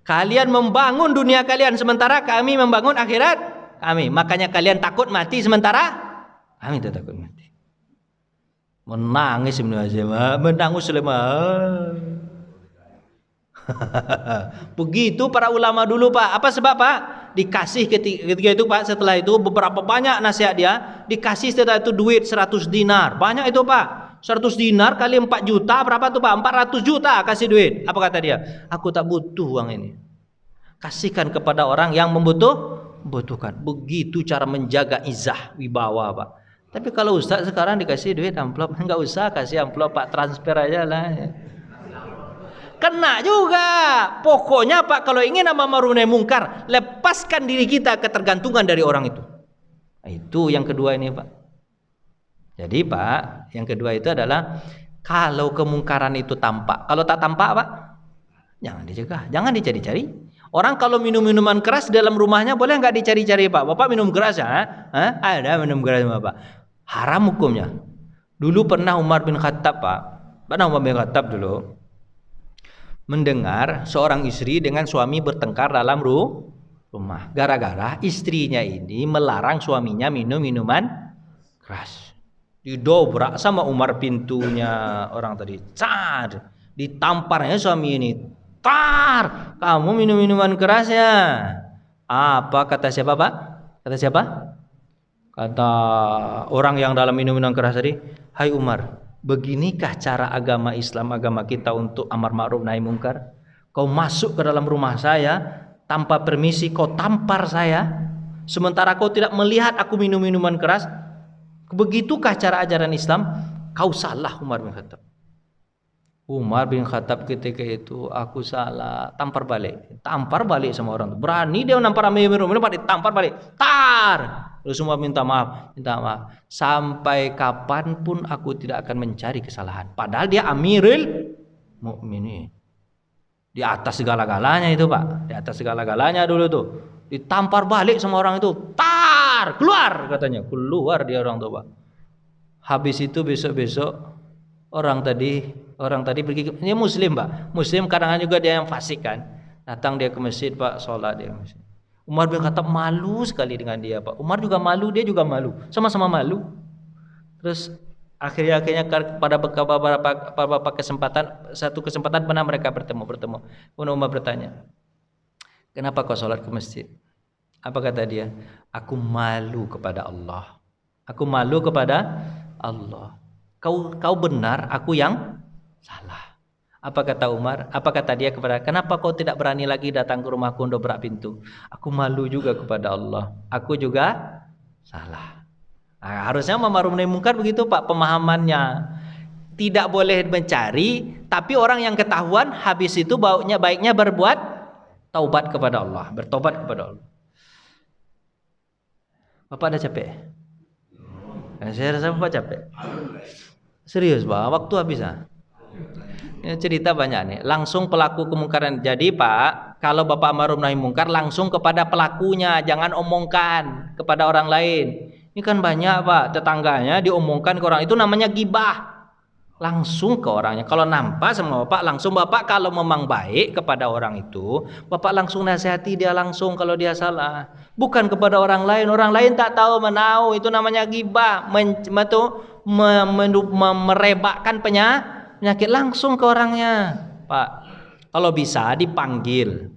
Kalian membangun dunia kalian sementara kami membangun akhirat kami. Makanya kalian takut mati sementara kami tidak takut mati. Menangis Ibnu Hazim, menangis Sulaiman. Begitu para ulama dulu Pak. Apa sebab Pak? Dikasih ketika itu Pak, setelah itu beberapa banyak nasihat dia, dikasih setelah itu duit 100 dinar. Banyak itu Pak. 100 dinar kali 4 juta berapa tuh Pak? 400 juta kasih duit. Apa kata dia? Aku tak butuh uang ini. Kasihkan kepada orang yang membutuhkan. Begitu cara menjaga izah wibawa Pak. Tapi kalau Ustaz sekarang dikasih duit amplop, enggak usah kasih amplop Pak, transfer aja lah. Kena juga. Pokoknya Pak, kalau ingin amar ma'ruf nahi mungkar, lepaskan diri kita ketergantungan dari orang itu. Itu yang kedua ini Pak. Jadi Pak, yang kedua itu adalah kalau kemungkaran itu tampak. Kalau tak tampak Pak, jangan dicegah, jangan dicari-cari. Orang kalau minum minuman keras dalam rumahnya boleh nggak dicari-cari Pak? Bapak minum keras ya? Ada minum keras Bapak. Haram hukumnya. Dulu pernah Umar bin Khattab Pak. Pernah Umar bin Khattab dulu mendengar seorang istri dengan suami bertengkar dalam rumah. Gara-gara istrinya ini melarang suaminya minum minuman keras. Didobrak sama Umar pintunya orang tadi. Car, ditamparnya suami ini. Tar, kamu minum minuman keras ya? Apa kata siapa Pak? Kata siapa? Kata orang yang dalam minum minuman keras tadi. Hai Umar, beginikah cara agama Islam, agama kita untuk amar ma'ruf nahi mungkar? Kau masuk ke dalam rumah saya tanpa permisi, kau tampar saya, sementara kau tidak melihat aku minum minuman keras. Begitukah cara ajaran Islam? Kau salah Umar bin Khattab. Umar bin Khattab ketika itu, aku salah, tampar balik sama orang itu. Berani dia nampar minum ditampar balik. Tar. Terus semua minta maaf. Sampai kapanpun aku tidak akan mencari kesalahan. Padahal dia Amirul Mukminin. Di atas segala-galanya itu Pak, di atas segala-galanya dulu tuh. Ditampar balik sama orang itu, tar, keluar katanya, keluar dia orang tuh Pak. Habis itu besok-besok orang tadi pergi ini Muslim Pak, Muslim kadang-kadang juga dia yang fasik kan, datang dia ke masjid Pak, sholat dia ke masjid. Umar bin Khattab malu sekali dengan dia Pak, Umar juga malu, dia juga malu, sama-sama malu. Terus akhirnya pada beberapa kesempatan, satu kesempatan pernah mereka bertemu. Kemudian Umar bertanya, kenapa kau sholat ke masjid? Apa kata dia? Aku malu kepada Allah. Aku malu kepada Allah. Kau benar, aku yang salah. Apa kata Umar? Apa kata dia kepada? Kenapa kau tidak berani lagi datang ke rumahku untuk dobrak pintu? Aku malu juga kepada Allah. Aku juga salah. Nah, harusnya ma'ruf nahi mungkar begitu Pak pemahamannya. Tidak boleh mencari, tapi orang yang ketahuan habis itu baiknya berbuat taubat kepada Allah, bertobat kepada Allah. Bapak ada capek? Saya rasa Bapak capek. Serius Pak, waktu habis ah. Ini cerita banyak nih. Langsung pelaku kemungkaran. Jadi Pak, kalau Bapak ma'ruf nahi mungkar langsung kepada pelakunya, jangan omongkan kepada orang lain. Ini kan banyak Pak, tetangganya diomongkan ke orang, itu namanya gibah. Langsung ke orangnya. Kalau nampak sama Bapak, langsung Bapak kalau memang baik kepada orang itu, Bapak langsung nasihati dia langsung kalau dia salah. Bukan kepada orang lain. Orang lain tak tahu menau, itu namanya gibah. Merebakkan penyakit langsung ke orangnya. Pak, kalau bisa dipanggil,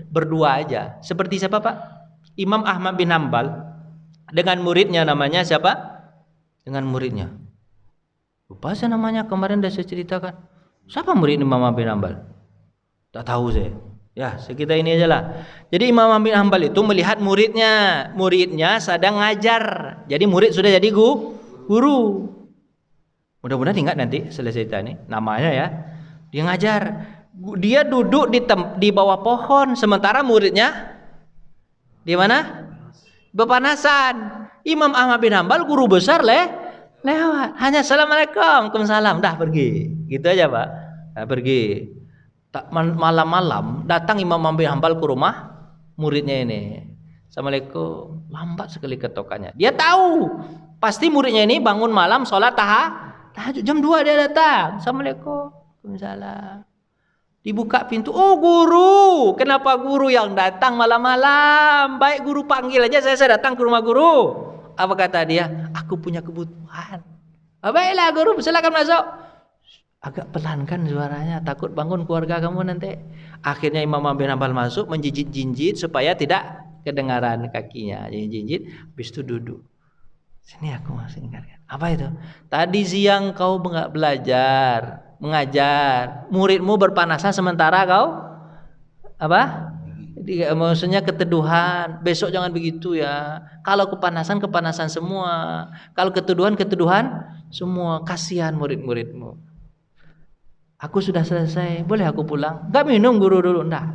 berdua aja. Seperti siapa Pak? Imam Ahmad bin Hanbal dengan muridnya, namanya siapa? Dengan muridnya. Lupa saya namanya, kemarin sudah saya ceritakan. Siapa murid Imam Ahmad bin Hanbal? Tak tahu saya. Ya, sekitar ini aja lah. Jadi Imam Ahmad bin Hanbal itu melihat muridnya sedang ngajar. Jadi murid sudah jadi guru. Mudah-mudahan ingat nanti selesai cerita ini. Namanya ya. Dia ngajar. Dia duduk di bawah pohon, sementara muridnya di mana? Bepanasan. Imam Ahmad bin Hanbal guru besar lewat. Hanya assalamualaikum, waalaikumsalam, dah pergi. Gitu aja Pak. Nah, pergi. Malam-malam datang Imam Ahmad bin Hanbal ke rumah muridnya ini. Assalamualaikum. Lambat sekali ketokannya. Dia tahu pasti muridnya ini bangun malam sholat tahajud. Jam 2 dia datang. Assalamualaikum, waalaikumsalam. Dibuka pintu, oh guru, kenapa guru yang datang malam-malam? Baik guru panggil aja, saya datang ke rumah guru. Apa kata dia? Aku punya kebutuhan. Baiklah guru, silakan masuk. Agak pelan kan suaranya, takut bangun keluarga kamu nanti. Akhirnya Imam Ahmad bin Hanbal masuk, menjinjit-jinjit supaya tidak kedengaran kakinya. Jinjit, habis itu duduk. Sini aku masih ingatkan. Apa itu? Tadi siang kau enggak belajar, mengajar, muridmu berpanasan sementara kau apa? Maksudnya keteduhan. Besok jangan begitu ya. Kalau kepanasan semua. Kalau keteduhan semua. Kasihan murid-muridmu. Aku sudah selesai. Boleh aku pulang? Enggak minum guru dulu, enggak.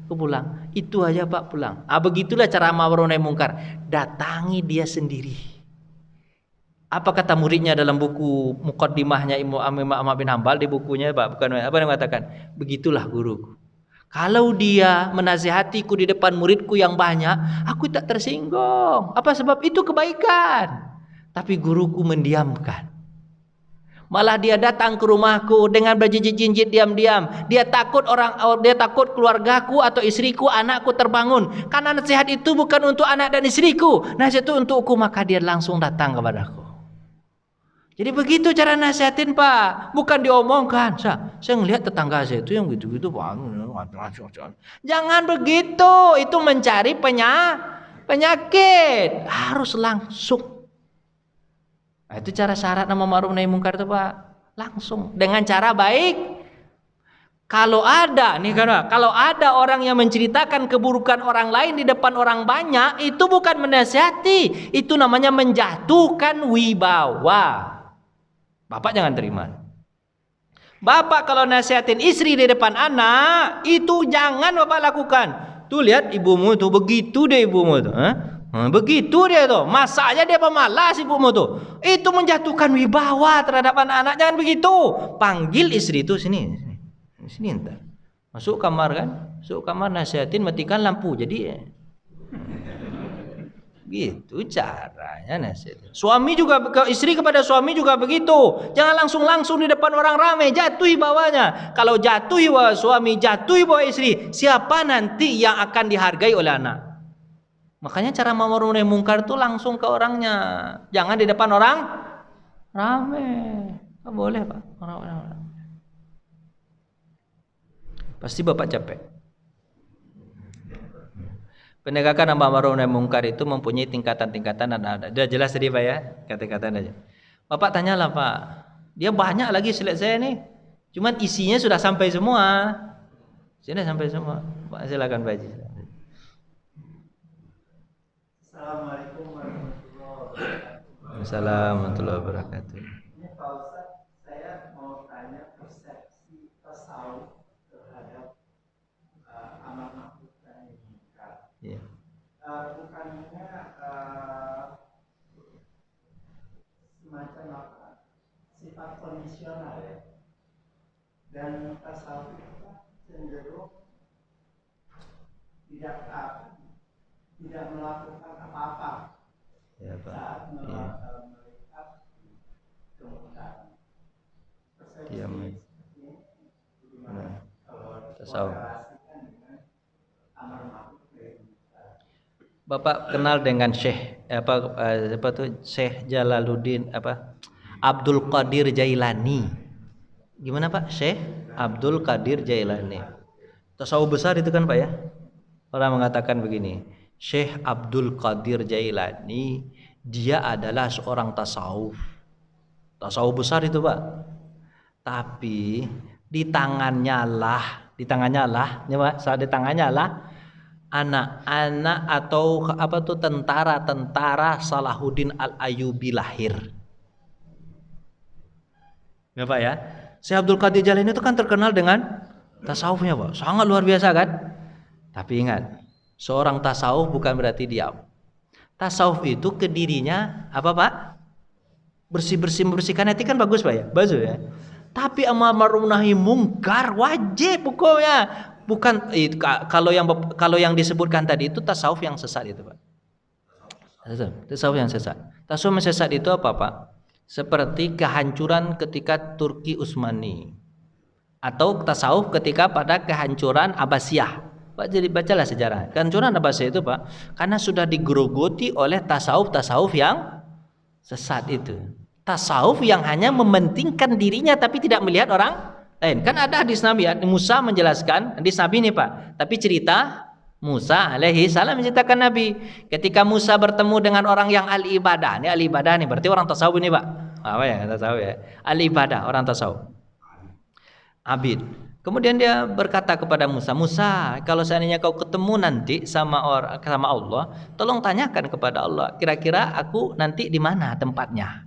Aku pulang. Itu aja Pak, pulang. Begitulah cara ma'ruf nahi mungkar. Datangi dia sendiri. Apa kata muridnya dalam buku muqaddimahnya Imam Ahmad bin Hanbal, di bukunya Pak, bukan apa yang mengatakan, begitulah guruku. Kalau dia menasihatiku di depan muridku yang banyak, aku tak tersinggung. Apa sebab? Itu kebaikan. Tapi guruku mendiamkan. Malah dia datang ke rumahku dengan berjinjit-jinjit diam-diam. Dia takut keluargaku atau istriku, anakku terbangun. Karena nasihat itu bukan untuk anak dan istriku, nasihat itu untukku, maka dia langsung datang kepadaku. Jadi begitu cara nasihatin Pak, bukan diomongkan. Saya ngelihat tetangga saya itu yang gitu-gitu Pak. Jangan begitu, itu mencari penyakit. Harus langsung. Nah, itu cara syarat nama ma'ruf nahi mungkar itu Pak. Langsung dengan cara baik. Kalau ada orang yang menceritakan keburukan orang lain di depan orang banyak, itu bukan menasihati, itu namanya menjatuhkan wibawa. Bapak jangan terima. Bapak kalau nasihatin istri di depan anak, itu jangan Bapak lakukan. Tuh lihat ibumu tuh, begitu deh ibumu tuh. Begitu dia tuh, masa aja dia pemalas ibumu tuh. Itu menjatuhkan wibawa terhadap anak-anak. Jangan begitu. Panggil istri itu sini entar. Masuk kamar kan? Masuk kamar nasihatin matikan lampu. Jadi gitu caranya nasihatin. Suami juga istri kepada suami juga begitu. Jangan langsung di depan orang ramai, jatuhi bawahnya. Kalau jatuhi bawah suami, jatuhi bawah istri, siapa nanti yang akan dihargai oleh anak? Makanya cara ma'ruf nahi mungkar itu langsung ke orangnya. Jangan di depan orang ramai. Enggak boleh, Pak. Orang-orang. Pasti Bapak capek. Penegakan amar ma'ruf nahi mungkar itu mempunyai tingkatan-tingkatan dan ada. Sudah jelas tadi Pak ya? Kata-kata aja. Bapak tanyalah Pak. Dia banyak lagi slide saya nih. Cuman isinya sudah sampai semua. Sudah sampai semua. Pak silakan Pak Haji. Assalamualaikum warahmatullahi wabarakatuh. Ini Pak Ustaz, saya mau tanya persepsi tasawuf terhadap amar ma'ruf nahi mungkar. Iya. Bukannya semacam apa? Sifat kondisional ya. Dan tasawuf itu cenderung tidak melakukan apa-apa Ya, Pak. saat Iya. melihat kemungkaran. Persepsi Iya, ini Nah, gimana kalau tasawuf. korelasikan dengan amar ma'ruf nahi mungkar? Bapak kenal dengan Syekh Syekh Jalaluddin Abdul Qadir Jailani. Gimana Pak? Syekh Abdul Qadir Jailani. Tasawuf besar itu kan Pak ya? Orang mengatakan begini, Syekh Abdul Qadir Jailani dia adalah seorang tasawuf. Tasawuf besar itu Pak. Tapi di tangannya lah, ya Pak, saat di tangannya lah anak-anak atau tentara Salahuddin Al-Ayyubi lahir. Ya Pak ya. Syekh Abdul Qadir Jailani itu kan terkenal dengan tasawufnya Pak. Sangat luar biasa kan? Tapi ingat, seorang tasawuf bukan berarti diam. Tasawuf itu ke dirinya apa Pak? Membersihkan hati kan bagus Pak ya? Bagus ya. Tapi amar ma'ruf nahi mungkar wajib hukumnya. Bukan kalau yang disebutkan tadi itu tasawuf yang sesat itu Pak. Tasawuf yang sesat. Tasawuf yang sesat itu apa Pak? Seperti kehancuran ketika Turki Utsmani atau tasawuf ketika pada kehancuran Abbasiyah. Pak jadi bacalah sejarah. Kehancuran Abbasiyah itu Pak, karena sudah digerogoti oleh tasawuf yang sesat itu. Tasawuf yang hanya mementingkan dirinya tapi tidak melihat orang lain. Kan ada hadis Nabi, Musa menjelaskan, hadis Nabi ini Pak. Tapi cerita Musa alaihi salam menceritakan Nabi ketika Musa bertemu dengan orang yang ahli ibadah. Ini ahli ibadah nih, berarti orang tasawuf ini Pak. Apa ya tasawuf ya? Ahli ibadah, orang tasawuf. Abid. Kemudian dia berkata kepada Musa, Musa, kalau seandainya kau ketemu nanti sama Allah, tolong tanyakan kepada Allah, kira-kira aku nanti di mana tempatnya.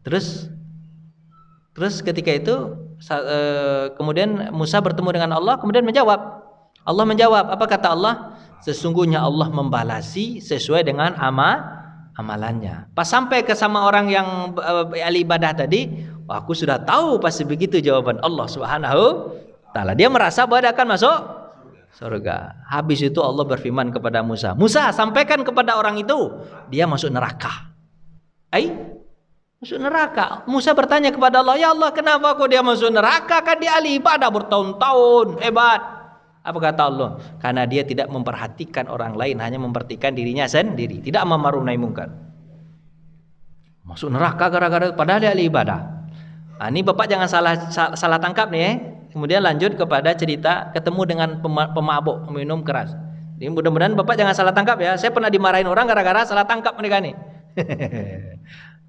Terus ketika itu kemudian Musa bertemu dengan Allah, kemudian menjawab. Allah menjawab, apa kata Allah? Sesungguhnya Allah membalasi sesuai dengan amalannya. Pas sampai ke sama orang yang ahli ibadah tadi, aku sudah tahu pasti begitu jawaban Allah Subhanahu taala. Dia merasa bahwa dia akan masuk surga. Habis itu Allah berfirman kepada Musa, Musa sampaikan kepada orang itu dia masuk neraka. Masuk neraka. Musa bertanya kepada Allah, ya Allah kenapa kok dia masuk neraka? Kan dia ahli ibadah bertahun-tahun, hebat. Apa kata Allah? Karena dia tidak memperhatikan orang lain, hanya memperhatikan dirinya sendiri. Tidak amar ma'ruf nahi mungkar. Masuk neraka gara-gara padahal dia ahli ibadah. Ini Bapak jangan salah tangkap nih ya. Kemudian lanjut kepada cerita ketemu dengan pemabuk, peminum keras. Ini mudah-mudahan Bapak jangan salah tangkap ya. Saya pernah dimarahin orang gara-gara salah tangkap mereka nih.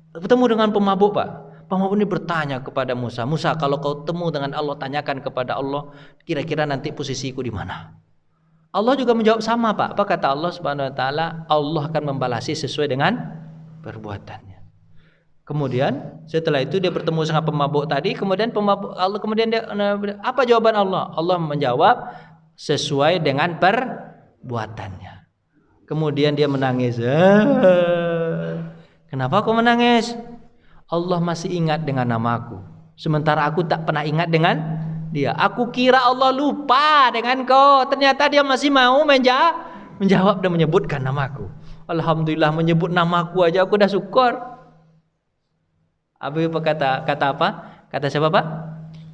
Ketemu dengan pemabuk Pak. Pemabuk ini bertanya kepada Musa, Musa kalau kau temu dengan Allah tanyakan kepada Allah, kira-kira nanti posisiku di mana? Allah juga menjawab sama Pak. Apa kata Allah Subhanahu wa taala? Allah akan membalasi sesuai dengan perbuatannya. Kemudian setelah itu dia bertemu dengan pemabuk tadi, kemudian apa jawaban Allah? Allah menjawab sesuai dengan perbuatannya. Kemudian dia menangis. Kenapa kau menangis? Allah masih ingat dengan namaku, sementara aku tak pernah ingat dengan dia. Aku kira Allah lupa dengan kau. Ternyata dia masih mau menjawab dan menyebutkan namaku. Alhamdulillah menyebut namaku aja aku dah syukur. Apa kata apa? Kata siapa Pak?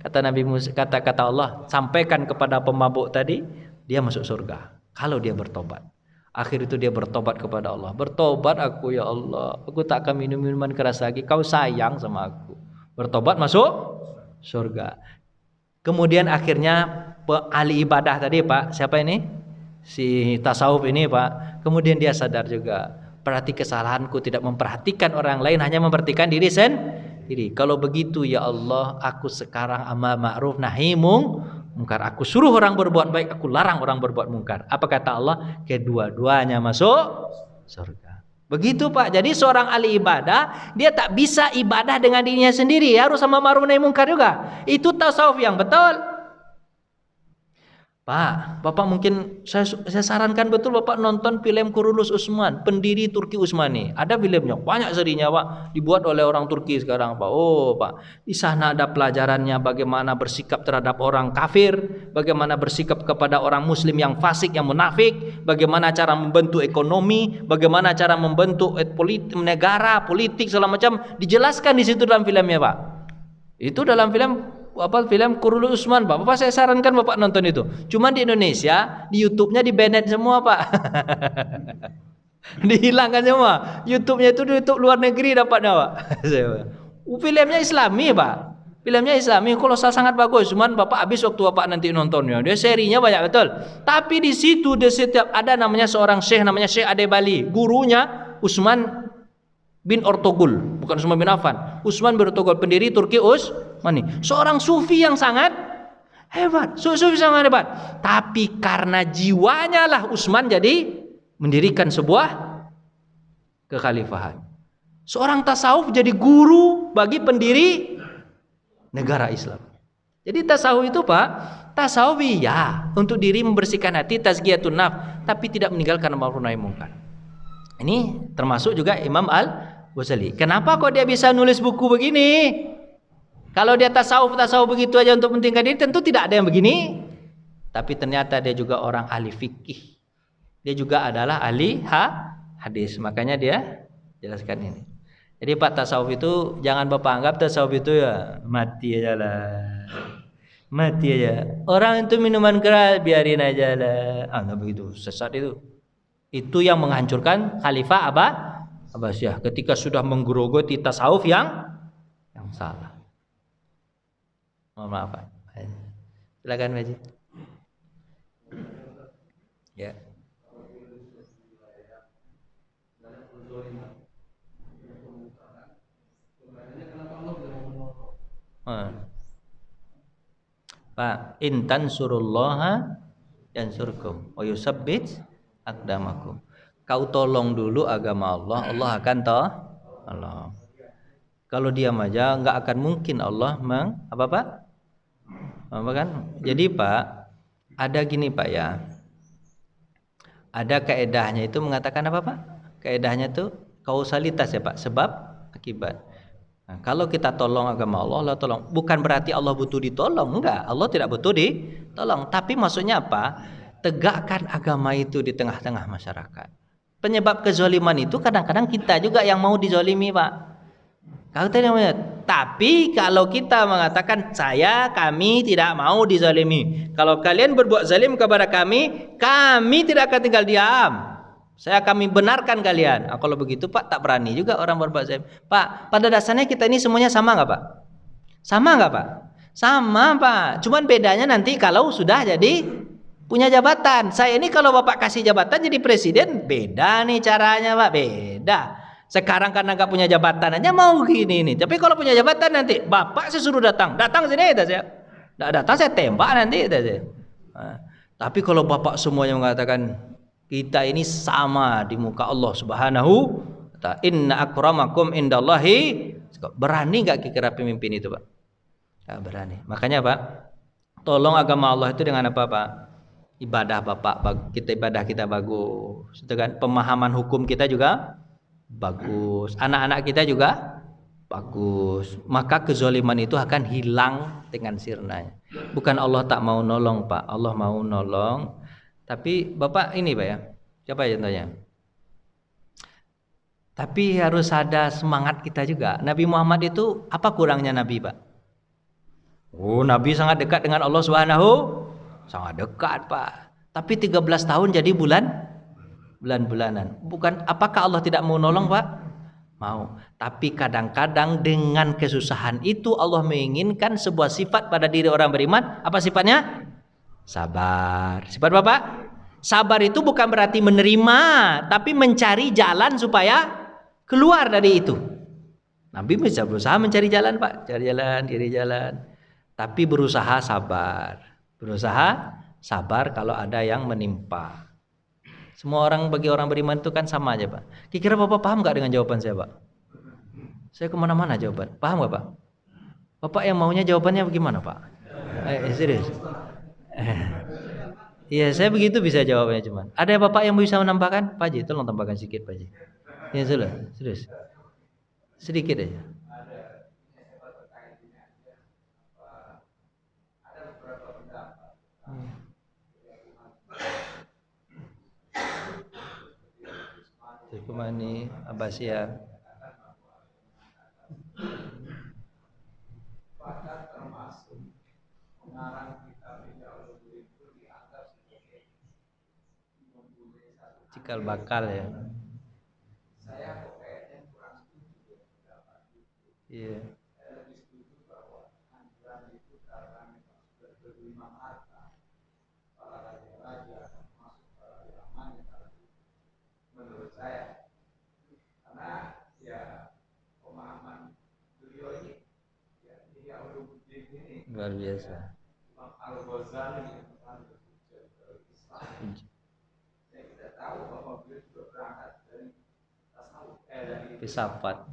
Kata Nabi Musa, kata Allah, sampaikan kepada pemabuk tadi, dia masuk surga kalau dia bertobat. Akhir itu dia bertobat kepada Allah. Bertobat aku ya Allah, aku tak akan minum minuman keras lagi. Kau sayang sama aku. Bertobat masuk surga. Kemudian akhirnya ahli ibadah tadi Pak, siapa ini? Si tasawuf ini Pak. Kemudian dia sadar juga, berarti kesalahanku tidak memperhatikan orang lain, hanya memperhatikan diri sendiri. Kalau begitu ya Allah, aku sekarang amar ma'ruf nahi mungkar. Aku suruh orang berbuat baik, aku larang orang berbuat mungkar. Apa kata Allah? Kedua-duanya masuk surga. Begitu Pak. Jadi seorang ahli ibadah, dia tak bisa ibadah dengan dirinya sendiri, harus sama ma'ruf nahi mungkar juga. Itu tasawuf yang betul. Pak, Bapak mungkin saya sarankan betul Bapak nonton film Kurulus Usman, pendiri Turki Utsmani. Ada filmnya, banyak serinya Pak, dibuat oleh orang Turki sekarang Pak. Oh Pak, di sana ada pelajarannya bagaimana bersikap terhadap orang kafir, bagaimana bersikap kepada orang muslim yang fasik, yang munafik, bagaimana cara membentuk ekonomi, bagaimana cara membentuk negara, politik segala macam, dijelaskan di situ dalam filmnya Pak. Itu dalam film Kurulus Usman Pak. Bapak saya sarankan Bapak nonton itu. Cuman di Indonesia di YouTube-nya di-banned semua Pak. Dihilangkan semua. YouTube-nya itu di YouTube luar negeri dapatnya Pak. Filmnya Islami Pak. Filmnya Islami, kalau sangat bagus. Cuman Bapak habis waktu Bapak nanti nontonnya. Dia serinya banyak betul. Tapi di situ di setiap ada namanya seorang syekh namanya Syekh Ade Bali. Gurunya Utsman bin Ortogul, bukan Utsman bin Affan. Utsman bin Ortogul, pendiri Turki Utsmani. Seorang sufi yang sangat hebat. Sufi sangat hebat. Tapi karena jiwanya lah Utsman jadi mendirikan sebuah kekhalifahan. Seorang tasawuf jadi guru bagi pendiri negara Islam. Jadi tasawuf itu Pak, tasawuf ya untuk diri membersihkan hati, tazkiyatun nafs, tapi tidak meninggalkan ma'ruf nahi mungkar. Ini termasuk juga Imam Al-Ghazali. Kenapa kok dia bisa nulis buku begini? Kalau dia tasawuf begitu aja untuk mementingkan diri, tentu tidak ada yang begini. Tapi ternyata dia juga orang ahli fikih. Dia juga adalah ahli hadis. Makanya dia jelaskan ini. Jadi Pak, tasawuf itu jangan Bapak anggap tasawuf itu ya mati aja lah. Mati aja. Orang itu minuman keras biarin aja lah. Enggak begitu. Sesat itu. Itu yang menghancurkan Khalifah Abbasiyah ketika sudah menggerogoti tasawuf yang salah. Mohon maaf Pak. Silakan Pak. Ya. Pak, intan surullaha yansurkum wa yusabbit aqdamakum. Kau tolong dulu agama Allah, Allah akan tolong. Kalau diam aja nggak akan mungkin Allah apa kan? Jadi Pak, ada gini Pak ya. Ada kaedahnya itu mengatakan apa Pak? Kaedahnya itu kausalitas ya Pak, sebab akibat. Nah, kalau kita tolong agama Allah, Allah tolong. Bukan berarti Allah butuh ditolong, enggak. Allah tidak butuh ditolong. Tapi maksudnya apa? Tegakkan agama itu di tengah-tengah masyarakat. Penyebab kezaliman itu kadang-kadang kita juga yang mau dizalimi Pak. Tapi kalau kita mengatakan kami tidak mau dizalimi. Kalau kalian berbuat zalim kepada kami tidak akan tinggal diam. Kami benarkan kalian. Nah, kalau begitu Pak, tak berani juga orang berbuat zalim. Pak, pada dasarnya kita ini semuanya sama nggak Pak? Sama nggak Pak? Sama Pak. Cuman bedanya nanti kalau sudah jadi punya jabatan. Saya ini kalau Bapak kasih jabatan jadi presiden, beda nih caranya Pak, beda. Sekarang karena nggak punya jabatan aja mau gini nih. Tapi kalau punya jabatan nanti Bapak saya suruh datang sini, saya. Nggak datang saya tembak nanti. Nah, tapi kalau Bapak semuanya mengatakan kita ini sama di muka Allah Subhanahu wa ta'ala. Inna akramakum indallahi. Berani nggak kira pemimpin itu Pak? Nggak berani. Makanya Pak, tolong agama Allah itu dengan apa Pak? Ibadah Bapak, ibadah kita bagus. Itu kan pemahaman hukum kita juga bagus. Anak-anak kita juga Bagus. Maka kezaliman itu akan hilang dengan sirnanya. Bukan Allah tak mau nolong, Pak. Allah mau nolong. Tapi Bapak ini, Pak ya. Coba ya contohnya. Tapi harus ada semangat kita juga. Nabi Muhammad itu apa kurangnya Nabi, Pak? Oh, Nabi sangat dekat dengan Allah Subhanahu. Sangat dekat, Pak. Tapi 13 tahun jadi bulan-bulanan. Bukan apakah Allah tidak mau nolong, Pak? Mau. Tapi kadang-kadang dengan kesusahan itu Allah menginginkan sebuah sifat pada diri orang beriman. Apa sifatnya? Sabar. Sifat Bapak? Sabar itu bukan berarti menerima, tapi mencari jalan supaya keluar dari itu. Nabi bisa berusaha mencari jalan, Pak. Cari jalan, kiri jalan. Tapi berusaha sabar. Berusaha sabar kalau ada yang menimpa. Semua orang bagi orang beriman itu kan sama aja, Pak. Kira-kira Bapak paham gak dengan jawaban saya, Pak? Saya kemana-mana jawaban. Paham gak, Pak? Bapak yang maunya jawabannya bagaimana, Pak? Serius? Iya, saya begitu bisa jawabnya cuman. Ada Bapak yang bisa menambahkan? Pak Haji, tolong tambahkan sedikit, Pak Haji. Ya sudah, serius. Sedikit aja. Turkmani, Abbasiyah. Cikal bakal ya. Iya. Luar biasa. Filsafat.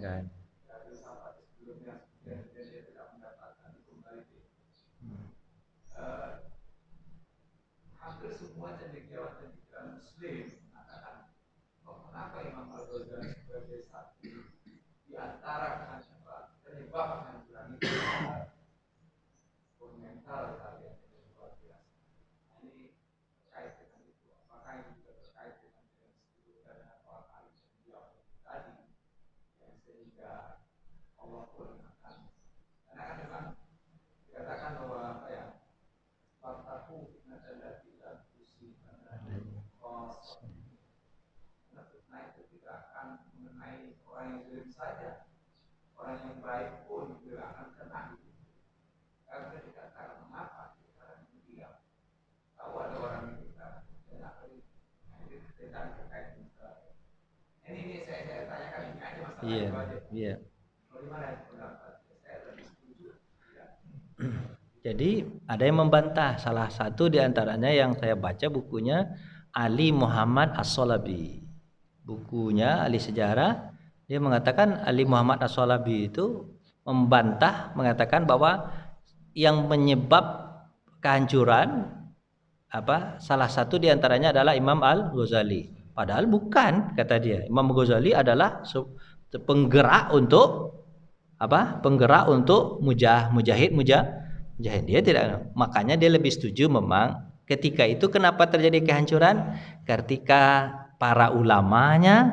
Jangan. Hampir semua cendekiawan Muslim mengatakan kenapa Imam Al-Ghazali sebagai satu di antara penyebab penghancuran itu komentar kalian yang luar biasa. Ini terkait dengan itu. Apakah ini juga terkait dengan seluruh dan para ahli yang tadi yang sehingga Allah pun akan karena kan memang dikatakan bahwa apa ya Faktaku adalah tidak usi kos. Nah itu tidak akan mengenai orang yang zalim saja, orang yang baik pun tidak akan kena. Karena dikatakan mengapa? Karena dia tahu ada orang yang kita tidak terkait dengan ini saya tanyakan ini aja masalah. Iya. Bagaimana pendapat? Saya lebih setuju. Jadi ada yang membantah. Salah satu di antaranya yang saya baca bukunya Ali Muhammad As-Solabi. Bukunya ahli sejarah, dia mengatakan Ali Muhammad As-Solabi itu membantah, mengatakan bahwa yang menyebab kehancuran salah satu di antaranya adalah Imam Al-Ghazali. Padahal bukan, kata dia. Imam Ghazali adalah penggerak untuk Penggerak untuk mujahid. Dia tidak, makanya dia lebih setuju memang ketika itu kenapa terjadi kehancuran ketika para ulamanya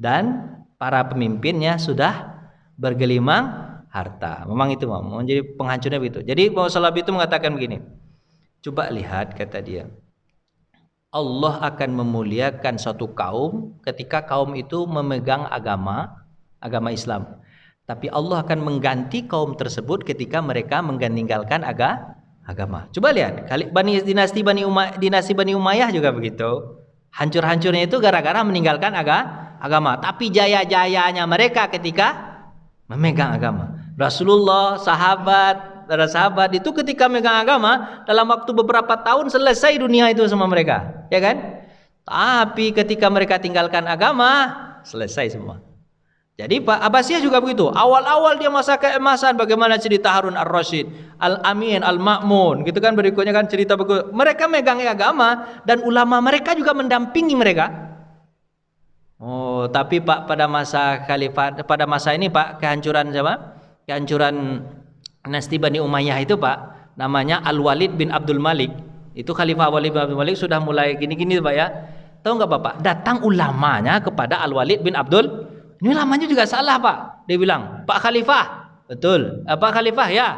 dan para pemimpinnya sudah bergelimang harta. Memang itu mau jadi penghancurannya begitu. Jadi Muhammad Salabi itu mengatakan begini. Coba lihat, kata dia. Allah akan memuliakan suatu kaum ketika kaum itu memegang agama Islam. Tapi Allah akan mengganti kaum tersebut ketika mereka meninggalkan agama. Coba lihat, dinasti Bani Umayyah juga begitu. Hancur-hancurnya itu gara-gara meninggalkan agama. Tapi jaya-jayanya mereka ketika memegang agama. Rasulullah, para sahabat itu ketika memegang agama, dalam waktu beberapa tahun selesai dunia itu sama mereka, ya kan? Tapi ketika mereka tinggalkan agama, selesai semua. Jadi Pak Abbasiyah juga begitu. Awal-awal dia masa keemasan, bagaimana cerita Harun Ar-Rasyid, Al-Amin, Al-Ma'mun, gitu kan, berikutnya kan cerita begitu. Mereka megang agama dan ulama mereka juga mendampingi mereka. Oh, tapi Pak pada masa khalifah, pada masa ini Pak, kehancuran siapa? Kehancuran dinasti Bani Umayyah itu Pak, namanya Al-Walid bin Abdul Malik. Itu Khalifah Walid bin Abdul Malik sudah mulai gini-gini Pak ya. Tahu nggak Bapak? Datang ulamanya kepada Al-Walid bin Abdul. Ini ulamanya juga salah Pak. Dia bilang, Pak Khalifah, betul. Pak Khalifah ya.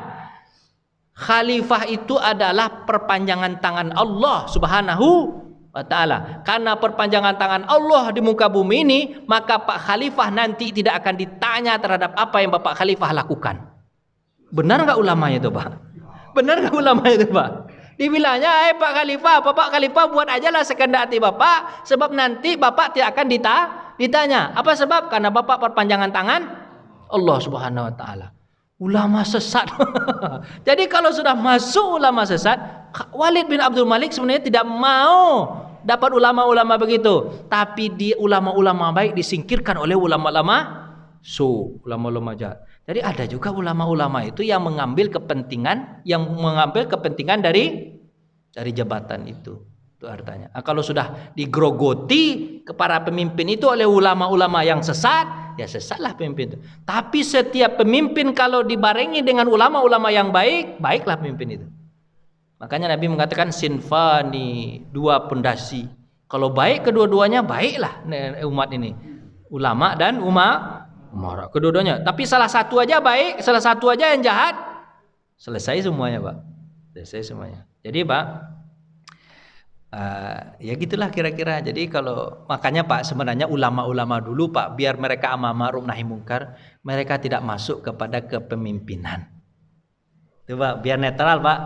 Khalifah itu adalah perpanjangan tangan Allah Subhanahu wa ta'ala. Karena perpanjangan tangan Allah di muka bumi ini, maka Pak Khalifah nanti tidak akan ditanya terhadap apa yang Bapak Khalifah lakukan. Benar nggak ulamanya itu Pak? Benar nggak ulamanya itu Pak? Dibilangnya, Pak Khalifah, Bapak Khalifah buat aja lah sekehendak hati Bapak, sebab nanti Bapak tidak akan ditanya. Apa sebab? Karena Bapak perpanjangan tangan Allah Subhanahu wa ta'ala. Ulama sesat. Jadi kalau sudah masuk ulama sesat, Walid bin Abdul Malik sebenarnya tidak mau dapat ulama-ulama begitu, tapi di ulama-ulama baik disingkirkan oleh ulama-ulama ulama-ulama jahat. Jadi ada juga ulama-ulama itu yang mengambil kepentingan dari jabatan itu. Itu artinya. Nah, kalau sudah digrogoti kepada pemimpin itu oleh ulama-ulama yang sesat, ya sesatlah pemimpin itu. Tapi setiap pemimpin kalau dibarengi dengan ulama-ulama yang baik, baiklah pemimpin itu. Makanya Nabi mengatakan sinfani, dua pondasi. Kalau baik kedua-duanya, baiklah umat ini. Ulama dan umat kedua-duanya. Tapi salah satu aja baik, salah satu aja yang jahat, selesai semuanya Pak. Selesai semuanya. Jadi Pak, ya gitulah kira-kira. Jadi kalau makanya Pak, sebenarnya ulama-ulama dulu Pak, biar mereka amar ma'ruf nahi mungkar, mereka tidak masuk kepada kepemimpinan. Itu Pak, biar netral Pak.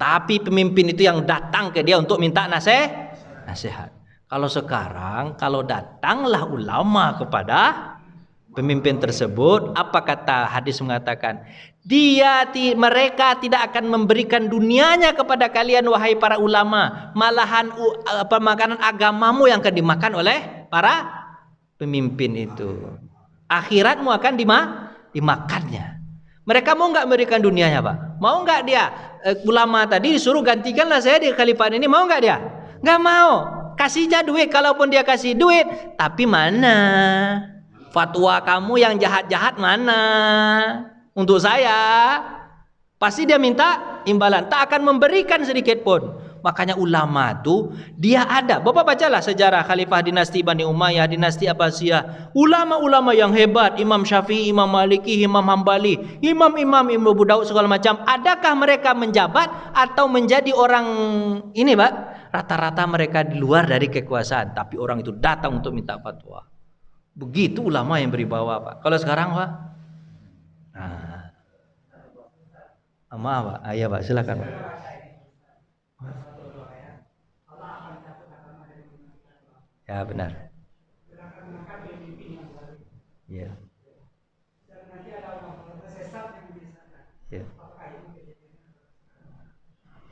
Tapi pemimpin itu yang datang ke dia untuk minta nasihat. Kalau sekarang, kalau datanglah ulama kepada pemimpin tersebut, apa kata hadis mengatakan? Mereka tidak akan memberikan dunianya kepada kalian wahai para ulama, malahan makanan agamamu yang akan dimakan oleh para pemimpin itu. Akhiratmu akan dimakannya. Mereka mau nggak memberikan dunianya Pak? Mau nggak dia? Ulama tadi disuruh gantikanlah saya di khalifah ini, mau nggak dia? Nggak mau. Kasih aja duit, kalaupun dia kasih duit, tapi mana fatwa kamu yang jahat-jahat mana? Untuk saya pasti dia minta imbalan, tak akan memberikan sedikit pun. Makanya ulama tuh dia ada. Bapak bacalah sejarah khalifah dinasti Bani Umayyah, dinasti Abbasiyah. Ulama-ulama yang hebat, Imam Syafi'i, Imam Maliki, Imam Hambali, Imam Ibnu Daud segala macam. Adakah mereka menjabat atau menjadi orang ini, Pak? Rata-rata mereka di luar dari kekuasaan, tapi orang itu datang untuk minta fatwa. Begitu ulama yang berwibawa, Pak. Kalau sekarang, Pak, maaf Pak, iya Pak, silakan Pak. Ya benar. Ya. Ya.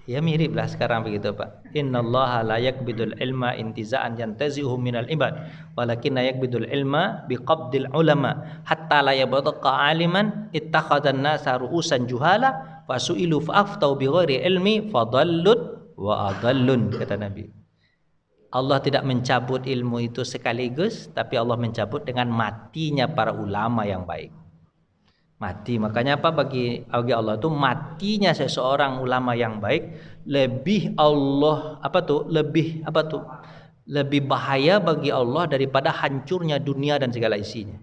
Ya mirip lah sekarang begitu Pak. Innallaha la yakbidul ilma intiza'an yantazi'uhu minal ibad, walakinna yakbidul ilma biqabdil ulama hatta la yabqa aliman ittakhadhan nasa ru'usan juhala fasu'ilu fa'aftau bighairi ilmi fadallut wa adallun, kata Nabi. Allah tidak mencabut ilmu itu sekaligus, tapi Allah mencabut dengan matinya para ulama yang baik. Mati, makanya apa, bagi Allah itu matinya seseorang ulama yang baik lebih lebih bahaya bagi Allah daripada hancurnya dunia dan segala isinya.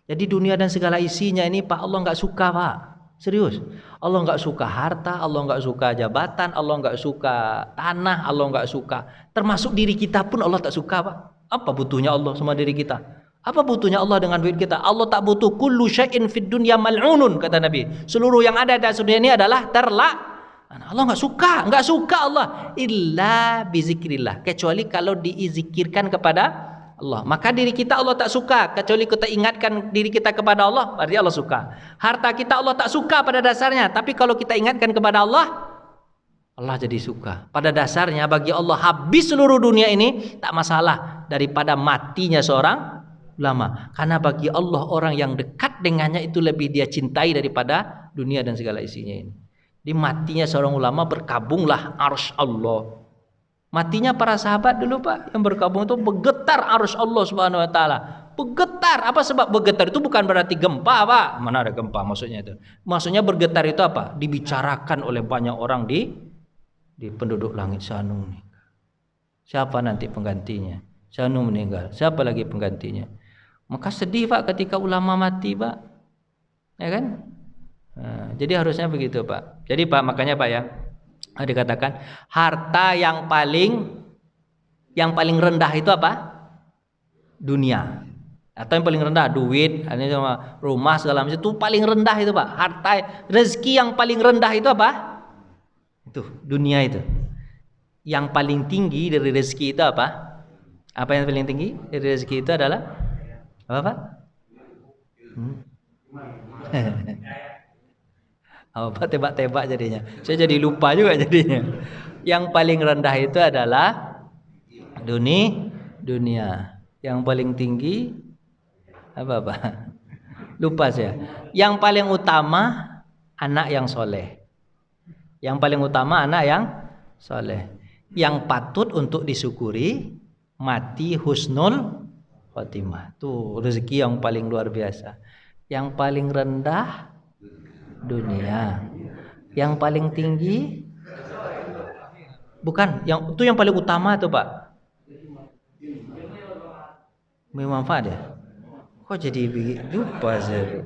Jadi dunia dan segala isinya ini Pak, Allah nggak suka Pak, serius. Allah nggak suka harta, Allah nggak suka jabatan, Allah nggak suka tanah, Allah nggak suka. Termasuk diri kita pun Allah tak suka Pak. Apa butuhnya Allah sama diri kita? Apa butuhnya Allah dengan duit kita? Allah tak butuh. Kullu syai'in fid dunya mal'unun, kata Nabi. Seluruh yang ada di dunia ini adalah Allah nggak suka Allah illa bizikrillah, kecuali kalau diizikirkan kepada Allah. Maka diri kita Allah tak suka, kecuali kita ingatkan diri kita kepada Allah, berarti Allah suka. Harta kita Allah tak suka pada dasarnya, tapi kalau kita ingatkan kepada Allah, Allah jadi suka. Pada dasarnya bagi Allah habis seluruh dunia ini tak masalah daripada matinya seorang ulama. Karena bagi Allah orang yang dekat dengannya itu lebih dia cintai daripada dunia dan segala isinya ini. Di matinya seorang ulama berkabunglah arsy Allah. Matinya para sahabat dulu Pak, yang berkabung itu bergetar arus Allah Subhanahu wa taala. Bergetar, apa sebab bergetar? Itu bukan berarti gempa Pak. Mana ada gempa maksudnya itu? Maksudnya bergetar itu apa? Dibicarakan oleh banyak orang di penduduk langit. Syanu meninggal. Siapa nanti penggantinya? Syanu meninggal. Siapa lagi penggantinya? Maka sedih Pak ketika ulama mati Pak. Ya kan? Nah, jadi harusnya begitu Pak. Jadi Pak, makanya Pak ya, dikatakan harta yang paling rendah itu apa? Dunia. Atau yang paling rendah duit, ini sama rumah segala macam itu paling rendah itu Pak. Harta, rezeki yang paling rendah itu apa? Itu dunia itu. Yang paling tinggi dari rezeki itu apa? Apa yang paling tinggi dari rezeki itu adalah apa Pak? Apa tebak-tebak jadinya? Saya jadi lupa juga jadinya. Yang paling rendah itu adalah dunia. Yang paling tinggi apa? Lupa saya. Yang paling utama anak yang soleh. Yang paling utama anak yang soleh. Yang patut untuk disyukuri mati husnul khotimah. Tuh rezeki yang paling luar biasa. Yang paling rendah dunia. Yang paling tinggi bukan, yang itu yang paling utama tuh Pak. Bermanfaat ya? Kok jadi lupa sih?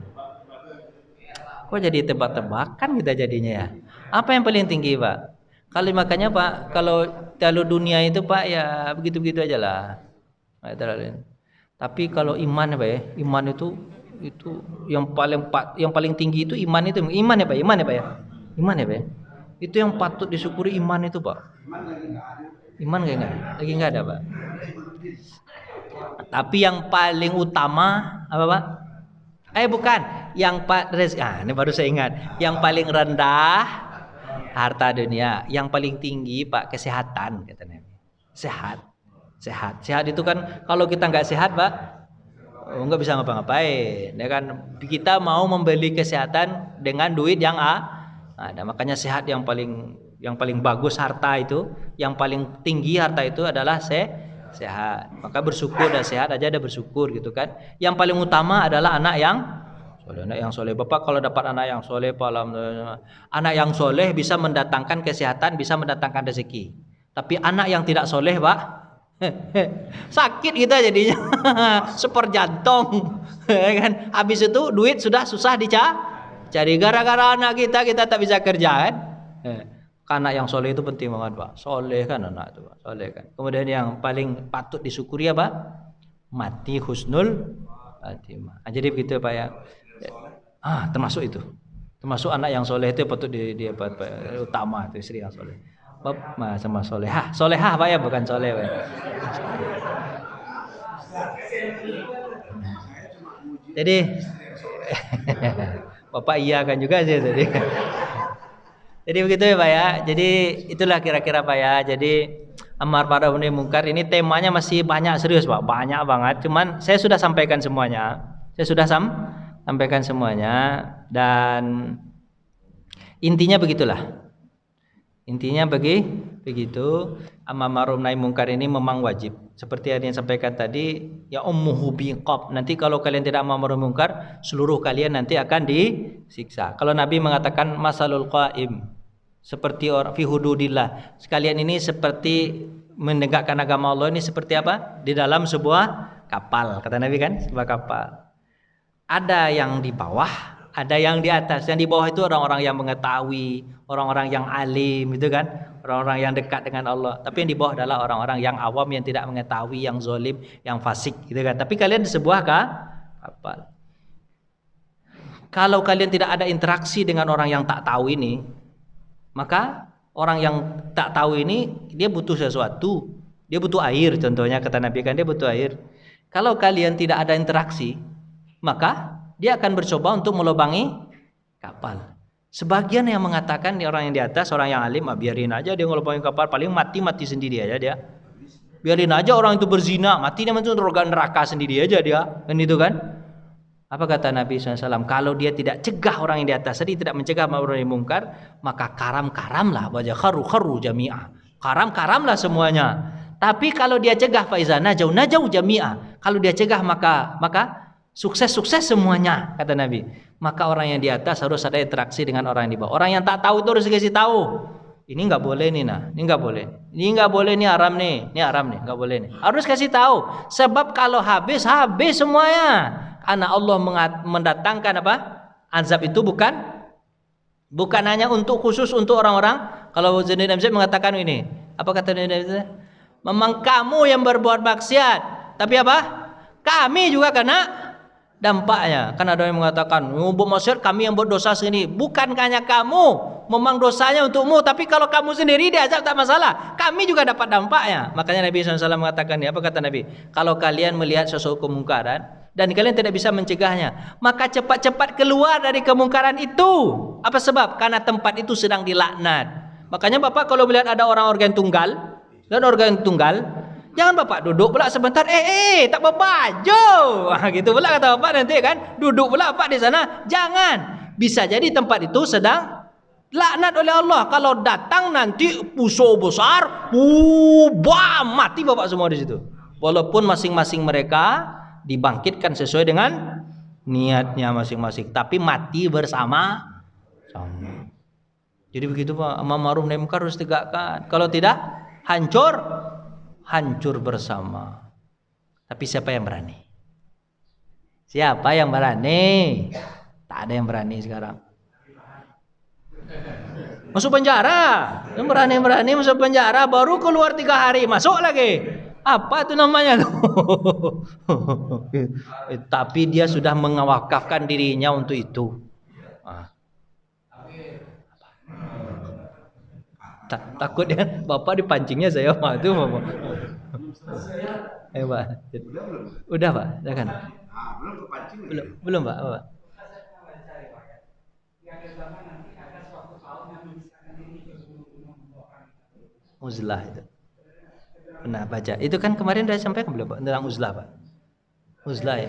Kok jadi tebak-tebakan kita jadinya ya? Apa yang paling tinggi Pak? Kalau makanya Pak, kalau dunia itu Pak ya begitu-begitu aja lah. Tapi kalau iman Pak ya, iman itu yang paling tinggi itu iman ya Pak, iman ya Pak ya. Itu yang patut disyukuri iman itu Pak. Iman lagi nggak ada Pak. Tapi yang paling utama apa Pak? Bukan, yang ini baru saya ingat. Yang paling rendah harta dunia, yang paling tinggi Pak kesehatan kata Nabi. Sehat itu kan kalau kita nggak sehat Pak, nggak bisa ngapa-ngapain. Ya kan kita mau membeli kesehatan dengan duit yang ada. Makanya sehat yang paling bagus harta itu, yang paling tinggi harta itu adalah sehat. Maka bersyukur dan sehat aja ada bersyukur gitu kan. Yang paling utama adalah anak yang soleh. Bapak kalau dapat anak yang soleh, anak yang soleh bisa mendatangkan kesehatan, bisa mendatangkan rezeki. Tapi anak yang tidak soleh Pak, sakit kita jadinya. Seperjantung kan. Habis itu duit sudah susah dicari gara-gara anak kita tak bisa kerja kan. Anak yang soleh itu penting banget Pak. Soleh kan anak itu Pak. Soleh kan. Kemudian yang paling patut disyukuri apa? Mati husnul khotimah. Jadi begitu Pak ya. Termasuk itu. Termasuk anak yang soleh itu patut dia utama itu istri yang soleh. Sama solehah Pak ya, bukan soleh Pak. Jadi Bapak iya kan juga sih tadi. Jadi begitu ya Pak ya. Jadi itulah kira-kira Pak ya. Jadi amar ma'ruf nahi munkar ini temanya masih banyak serius Pak, banyak banget. Cuman saya sudah sampaikan semuanya. Sampaikan semuanya dan intinya begitulah. Intinya begitu. Amar ma'ruf nahi munkar ini memang wajib. Seperti yang disampaikan tadi, ya ummuhu biqab. Nanti kalau kalian tidak amar ma'ruf munkar, seluruh kalian nanti akan disiksa. Kalau Nabi mengatakan masalul qaim seperti orang fi hududillah. Sekalian ini seperti menegakkan agama Allah ini seperti apa? Di dalam sebuah kapal. Kata Nabi kan, sebuah kapal. Ada yang di bawah, ada yang di atas. Yang di bawah itu orang-orang yang mengetahui, orang-orang yang alim itu kan, orang-orang yang dekat dengan Allah. Tapi yang di bawah adalah orang-orang yang awam, yang tidak mengetahui, yang zalim, yang fasik gitu kan. Tapi kalian di sebuah kapal. Kalau kalian tidak ada interaksi dengan orang yang tak tahu ini, maka orang yang tak tahu ini dia butuh sesuatu. Dia butuh air contohnya, kata Nabi kan, dia butuh air. Kalau kalian tidak ada interaksi, maka dia akan bercoba untuk melubangi kapal. Sebagian yang mengatakan orang yang di atas, orang yang alim, biarin aja dia ngelubangi kapal, paling mati sendiri aja dia. Biarin aja orang itu berzina, mati dia masuk neraka sendiri aja dia. Kan itu kan? Apa kata Nabi SAW? Kalau dia tidak cegah orang yang di atas tadi, tidak mencegah ma'ruf nahi munkar, maka karam-karamlah, wajah kharu jami'ah. Karam lah semuanya. Tapi kalau dia cegah faiza najau jami'ah. Kalau dia cegah maka sukses semuanya, kata Nabi. Maka orang yang di atas harus ada interaksi dengan orang yang di bawah. Orang yang tak tahu itu harus dikasih tahu. Ini nggak boleh nih, ini nggak boleh. Ini nggak boleh, ini haram nih, nggak boleh nih. Harus kasih tahu. Sebab kalau habis semuanya. Karena Allah mendatangkan apa? Azab itu bukan hanya khusus untuk orang-orang. Kalau Zainal Abidin mengatakan ini, apa kata Zainal Abidin? Memang kamu yang berbuat maksiat, tapi apa? Kami juga kena dampaknya. Kan ada yang mengatakan, buat maksiat kami yang buat dosa sini. Bukan hanya kamu, memang dosanya untukmu, tapi kalau kamu sendiri diazab tak masalah. Kami juga dapat dampaknya. Makanya Nabi SAW mengatakan, apa kata Nabi? Kalau kalian melihat sesuatu kemungkaran dan kalian tidak bisa mencegahnya, maka cepat-cepat keluar dari kemungkaran itu. Apa sebab? Karena tempat itu sedang dilaknat. Makanya Bapak kalau melihat ada orang organ tunggal, jangan Bapak duduk pula sebentar, tak berbaju. Gitu pula kata Bapak nanti kan, duduk pula Bapak di sana. Jangan. Bisa jadi tempat itu sedang laknat oleh Allah. Kalau datang nanti musuh besar, mati Bapak semua di situ. Walaupun masing-masing mereka dibangkitkan sesuai dengan niatnya masing-masing, tapi mati bersama. Jadi begitu Pak, amar ma'ruf nahi munkar harus tegakkan. Kalau tidak, hancur bersama. Tapi siapa yang berani? Siapa yang berani? Tak ada yang berani sekarang. Masuk penjara. Yang berani masuk penjara, baru keluar 3 hari masuk lagi. Apa itu namanya? Tapi dia sudah mengawakafkan dirinya untuk itu. Takut ya, Bapak dipancingnya saya Pak itu Bapak. Pak. Udah Pak, silakan. Belum Pak. Apa? Uzlah itu. Pernah baca. Itu kan kemarin udah sampaikan belum Pak tentang uzlah Pak? Uzlah ya.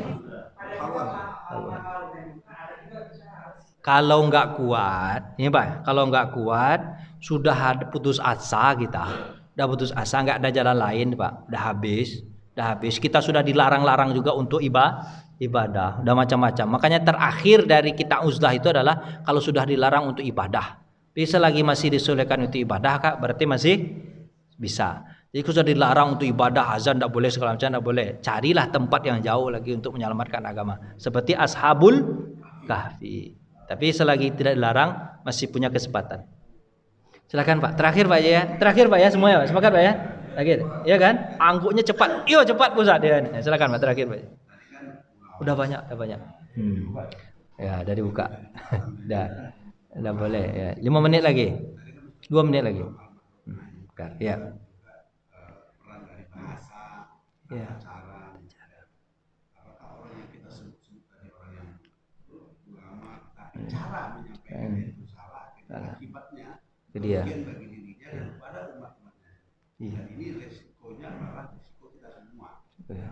Kalau nggak kuat, ini Pak, kalau nggak kuat, sudah putus asa kita, nggak ada jalan lain Pak, udah habis. Kita sudah dilarang-larang juga untuk ibadah, udah macam-macam. Makanya terakhir dari kita uzlah itu adalah kalau sudah dilarang untuk ibadah. Tapi selagi masih disolehkan untuk ibadah Kak, berarti masih bisa. Jadi kalau sudah dilarang untuk ibadah, azan tidak boleh, segala macam tidak boleh. Carilah tempat yang jauh lagi untuk menyelamatkan agama. Seperti Ashabul Kahfi. Tapi selagi tidak dilarang masih punya kesempatan. Silakan Pak. Terakhir Pak ya semuanya Pak. Sepakat Pak ya? Terakhir. Iya kan? Angguknya cepat. Iya cepat pusat dia. Silakan Pak terakhir Pak. Udah banyak. Ya, udah dibuka. Udah boleh ya. 5 menit lagi. 2 menit lagi. Ya. Peran dari bahasa, cara, apakah orang yang kita sebut tadi orang yang ulama, tapi cara menyampaikan itu salah, akibatnya kerugian bagi dirinya dan kepada umat-umatnya. Dan ini resikonya adalah resiko kita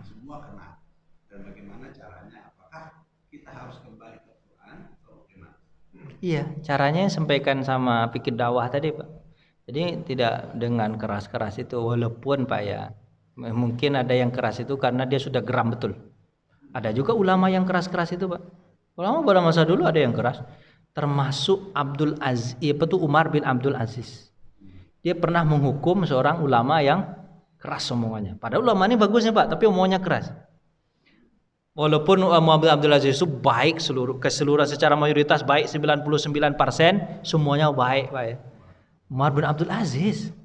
semua kena. Dan bagaimana caranya? Apakah kita harus kembali ke Quran atau bagaimana? Iya, caranya sampaikan sama fikih dakwah tadi Pak. Jadi tidak dengan keras-keras itu, walaupun Pak ya, mungkin ada yang keras itu karena dia sudah geram betul. Ada juga ulama yang keras-keras itu Pak. Ulama pada masa dulu ada yang keras. Termasuk Umar bin Abdul Aziz. Dia pernah menghukum seorang ulama yang keras omongannya. Padahal ulama ini bagusnya Pak, tapi omongannya keras. Walaupun Umar bin Abdul Aziz itu baik keseluruhan secara mayoritas baik 99%, semuanya baik Pak ya. Umar bin Abdul Aziz.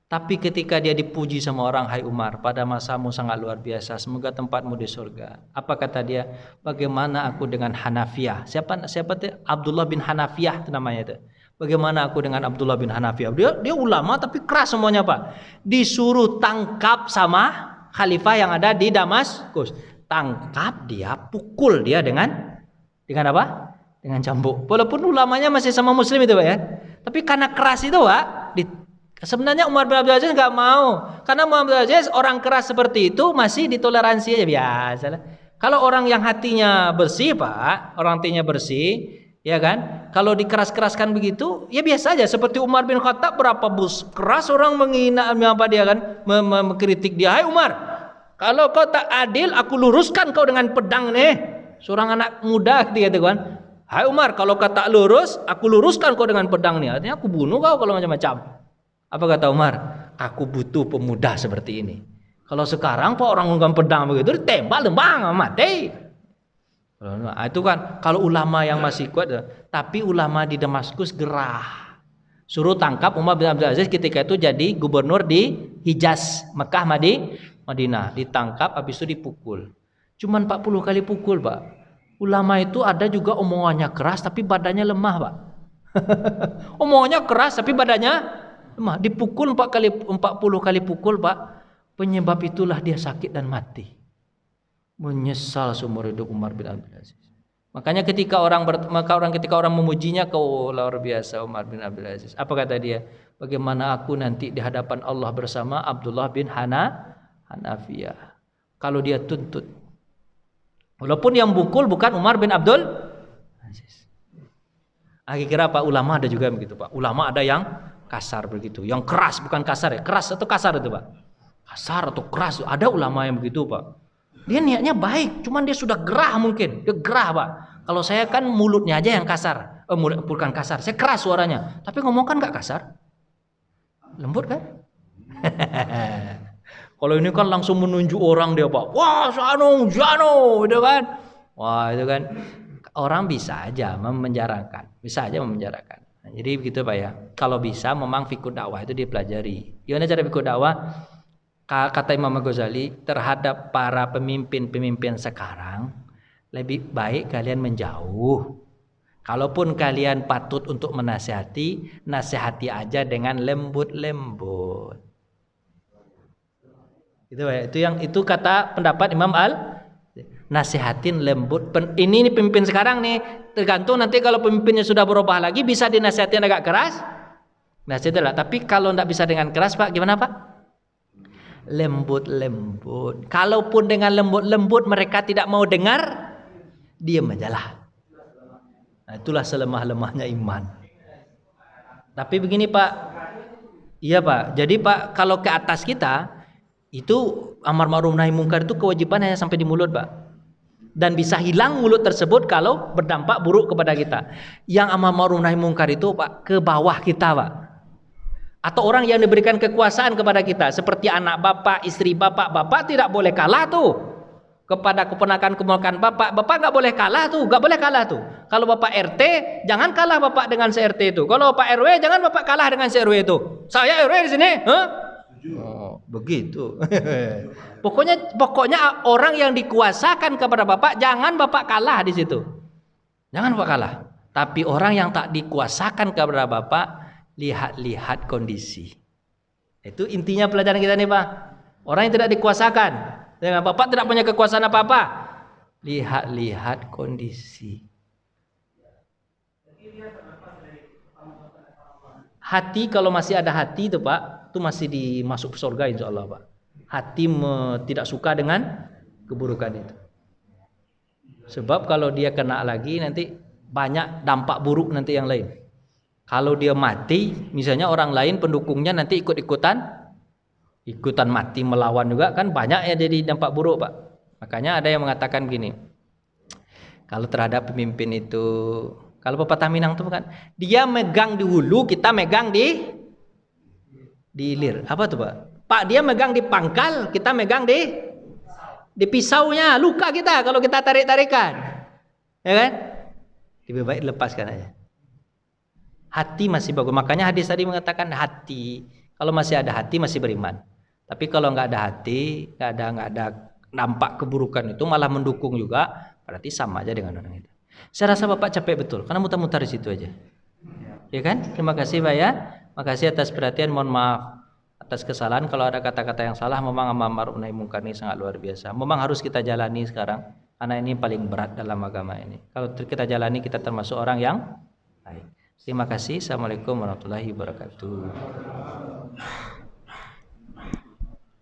Tapi ketika dia dipuji sama orang, hai Umar, pada masamu sangat luar biasa, semoga tempatmu di surga. Apa kata dia? Bagaimana aku dengan Hanafiyah? Siapa itu? Abdullah bin Hanafiyah itu namanya itu. Bagaimana aku dengan Abdullah bin Hanafiyah? Dia ulama tapi keras semuanya Pak. Disuruh tangkap sama khalifah yang ada di Damaskus. Tangkap dia, pukul dia dengan apa? Dengan cambuk. Walaupun ulamanya masih sama muslim itu Pak ya. Tapi karena keras itu Pak, sebenarnya Umar bin Abdul Aziz nggak mau. Karena Umar bin Abdul Aziz orang keras seperti itu masih ditoleransi aja biasa. Kalau orang yang hatinya bersih Pak, orang hatinya bersih, Ya kan? Kalau dikeras-keraskan begitu, ya biasa aja. Seperti Umar bin Khattab, berapa keras orang menghina apa dia kan, mengkritik dia. Hai Umar, kalau kau tak adil, aku luruskan kau dengan pedang nih. Seorang anak muda dia kan. Hai Umar, kalau kau tak lurus, aku luruskan kau dengan pedang nih. Artinya aku bunuh kau kalau macam-macam. Apa kata Umar? Aku butuh pemuda seperti ini. Kalau sekarang Pak orang menggunakan pedang begitu, ditembak lembang mati. Nah, itu kan kalau ulama yang masih kuat, tapi ulama di Damaskus gerah. Suruh tangkap Umar bin Abdul Aziz ketika itu jadi gubernur di Hijaz, Mekah, Madinah. Ditangkap, habis itu dipukul. Cuman 40 kali pukul, Pak. Ulama itu ada juga omongannya keras tapi badannya lemah, Pak. Omongannya keras tapi badannya lemah. Dipukul 40 kali pukul, Pak. Penyebab itulah dia sakit dan mati. Menyesal seumur hidup Umar bin Abdul Aziz. Makanya ketika orang memujinya, kau luar biasa Umar bin Abdul Aziz. Apa kata dia? Bagaimana aku nanti di hadapan Allah bersama Abdullah bin Hanafiyah. Kalau dia tuntut. Walaupun yang pukul bukan Umar bin Abdul Aziz. Akhirnya Pak ulama ada juga begitu, Pak. Ulama ada yang kasar begitu, yang keras, bukan kasar ya. Keras atau kasar itu, Pak? Kasar atau keras. Ada ulama yang begitu, Pak. Dia niatnya baik, cuman dia sudah gerah mungkin. Dia gerah, Pak. Kalau saya kan mulutnya aja yang kasar. Bukan kasar, saya keras suaranya. Tapi ngomong kan gak kasar. Lembut kan? Kalau ini kan langsung menunjuk orang dia, Pak. Wah, Jano, gitu kan. Wah, itu kan. Orang bisa aja memenjarakan. Bisa aja memenjarakan. Nah, jadi begitu, Pak ya. Kalau bisa memang fikih dakwah itu dipelajari. Gimana cara fikih dakwah? Kata Imam Ghazali, terhadap para pemimpin-pemimpin sekarang lebih baik kalian menjauh. Kalaupun kalian patut untuk menasihati, nasihati aja dengan lembut-lembut. Itu kata pendapat Imam nasihatin lembut. Ini pemimpin sekarang nih, tergantung nanti kalau pemimpinnya sudah berubah lagi bisa dinasihatin agak keras. Nasihatilah. Tapi kalau tidak bisa dengan keras, Pak, gimana, Pak? Lembut-lembut. Kalaupun dengan lembut-lembut mereka tidak mau dengar, diam ajalah. Nah, itulah selemah-lemahnya iman. Tapi begini, Pak. Iya, Pak. Jadi, Pak, kalau ke atas kita itu amar ma'ruf nahi munkar itu kewajiban hanya sampai di mulut, Pak. Dan bisa hilang mulut tersebut kalau berdampak buruk kepada kita. Yang amar ma'ruf nahi munkar itu, Pak, ke bawah kita, Pak. Atau orang yang diberikan kekuasaan kepada kita, seperti anak bapak, istri bapak. Bapak tidak boleh kalah tuh kepada keponakan bapak. Bapak nggak boleh kalah tuh, nggak boleh kalah tuh. Kalau bapak RT, jangan kalah bapak dengan RT itu. Kalau bapak RW, jangan bapak kalah dengan RW itu. Saya RW di sini, Oh, begitu. Pokoknya orang yang dikuasakan kepada bapak, jangan bapak kalah di situ. Jangan bapak kalah. Tapi orang yang tak dikuasakan kepada bapak, lihat-lihat kondisi. Itu intinya pelajaran kita nih, Pak. Orang yang tidak dikuasakan, dengan bapak tidak punya kekuasaan apa-apa, lihat-lihat kondisi. Hati, kalau masih ada hati itu, Pak, itu masih dimasuk surga insya Allah, Pak. Hati tidak suka dengan keburukan itu. Sebab kalau dia kena lagi nanti banyak dampak buruk nanti yang lain. Kalau dia mati, misalnya orang lain pendukungnya nanti ikutan mati melawan juga, kan banyak ya jadi dampak buruk, Pak. Makanya ada yang mengatakan gini, kalau terhadap pemimpin itu, kalau pepatah Minang itu kan, dia megang di hulu, kita megang di hilir. Apa tuh, Pak? Pak, dia megang di pangkal, kita megang di pisaunya, luka kita kalau kita tarik-tarikan. Ya kan? Lebih baik lepaskan aja. Hati masih bagus. Makanya hadis tadi mengatakan hati. Kalau masih ada hati masih beriman. Tapi kalau nggak ada hati, nggak ada nampak keburukan itu malah mendukung juga, berarti sama aja dengan orang itu. Saya rasa Bapak capek betul karena muter-muter di situ aja. Ya kan? Terima kasih, Pak ya. Makasih atas perhatian. Mohon maaf atas kesalahan. Kalau ada kata-kata yang salah, memang amar ma'ruf nahi munkar ini sangat luar biasa. Memang harus kita jalani sekarang. Karena ini paling berat dalam agama ini. Kalau kita jalani, kita termasuk orang yang baik. Terima kasih. Assalamualaikum warahmatullahi wabarakatuh.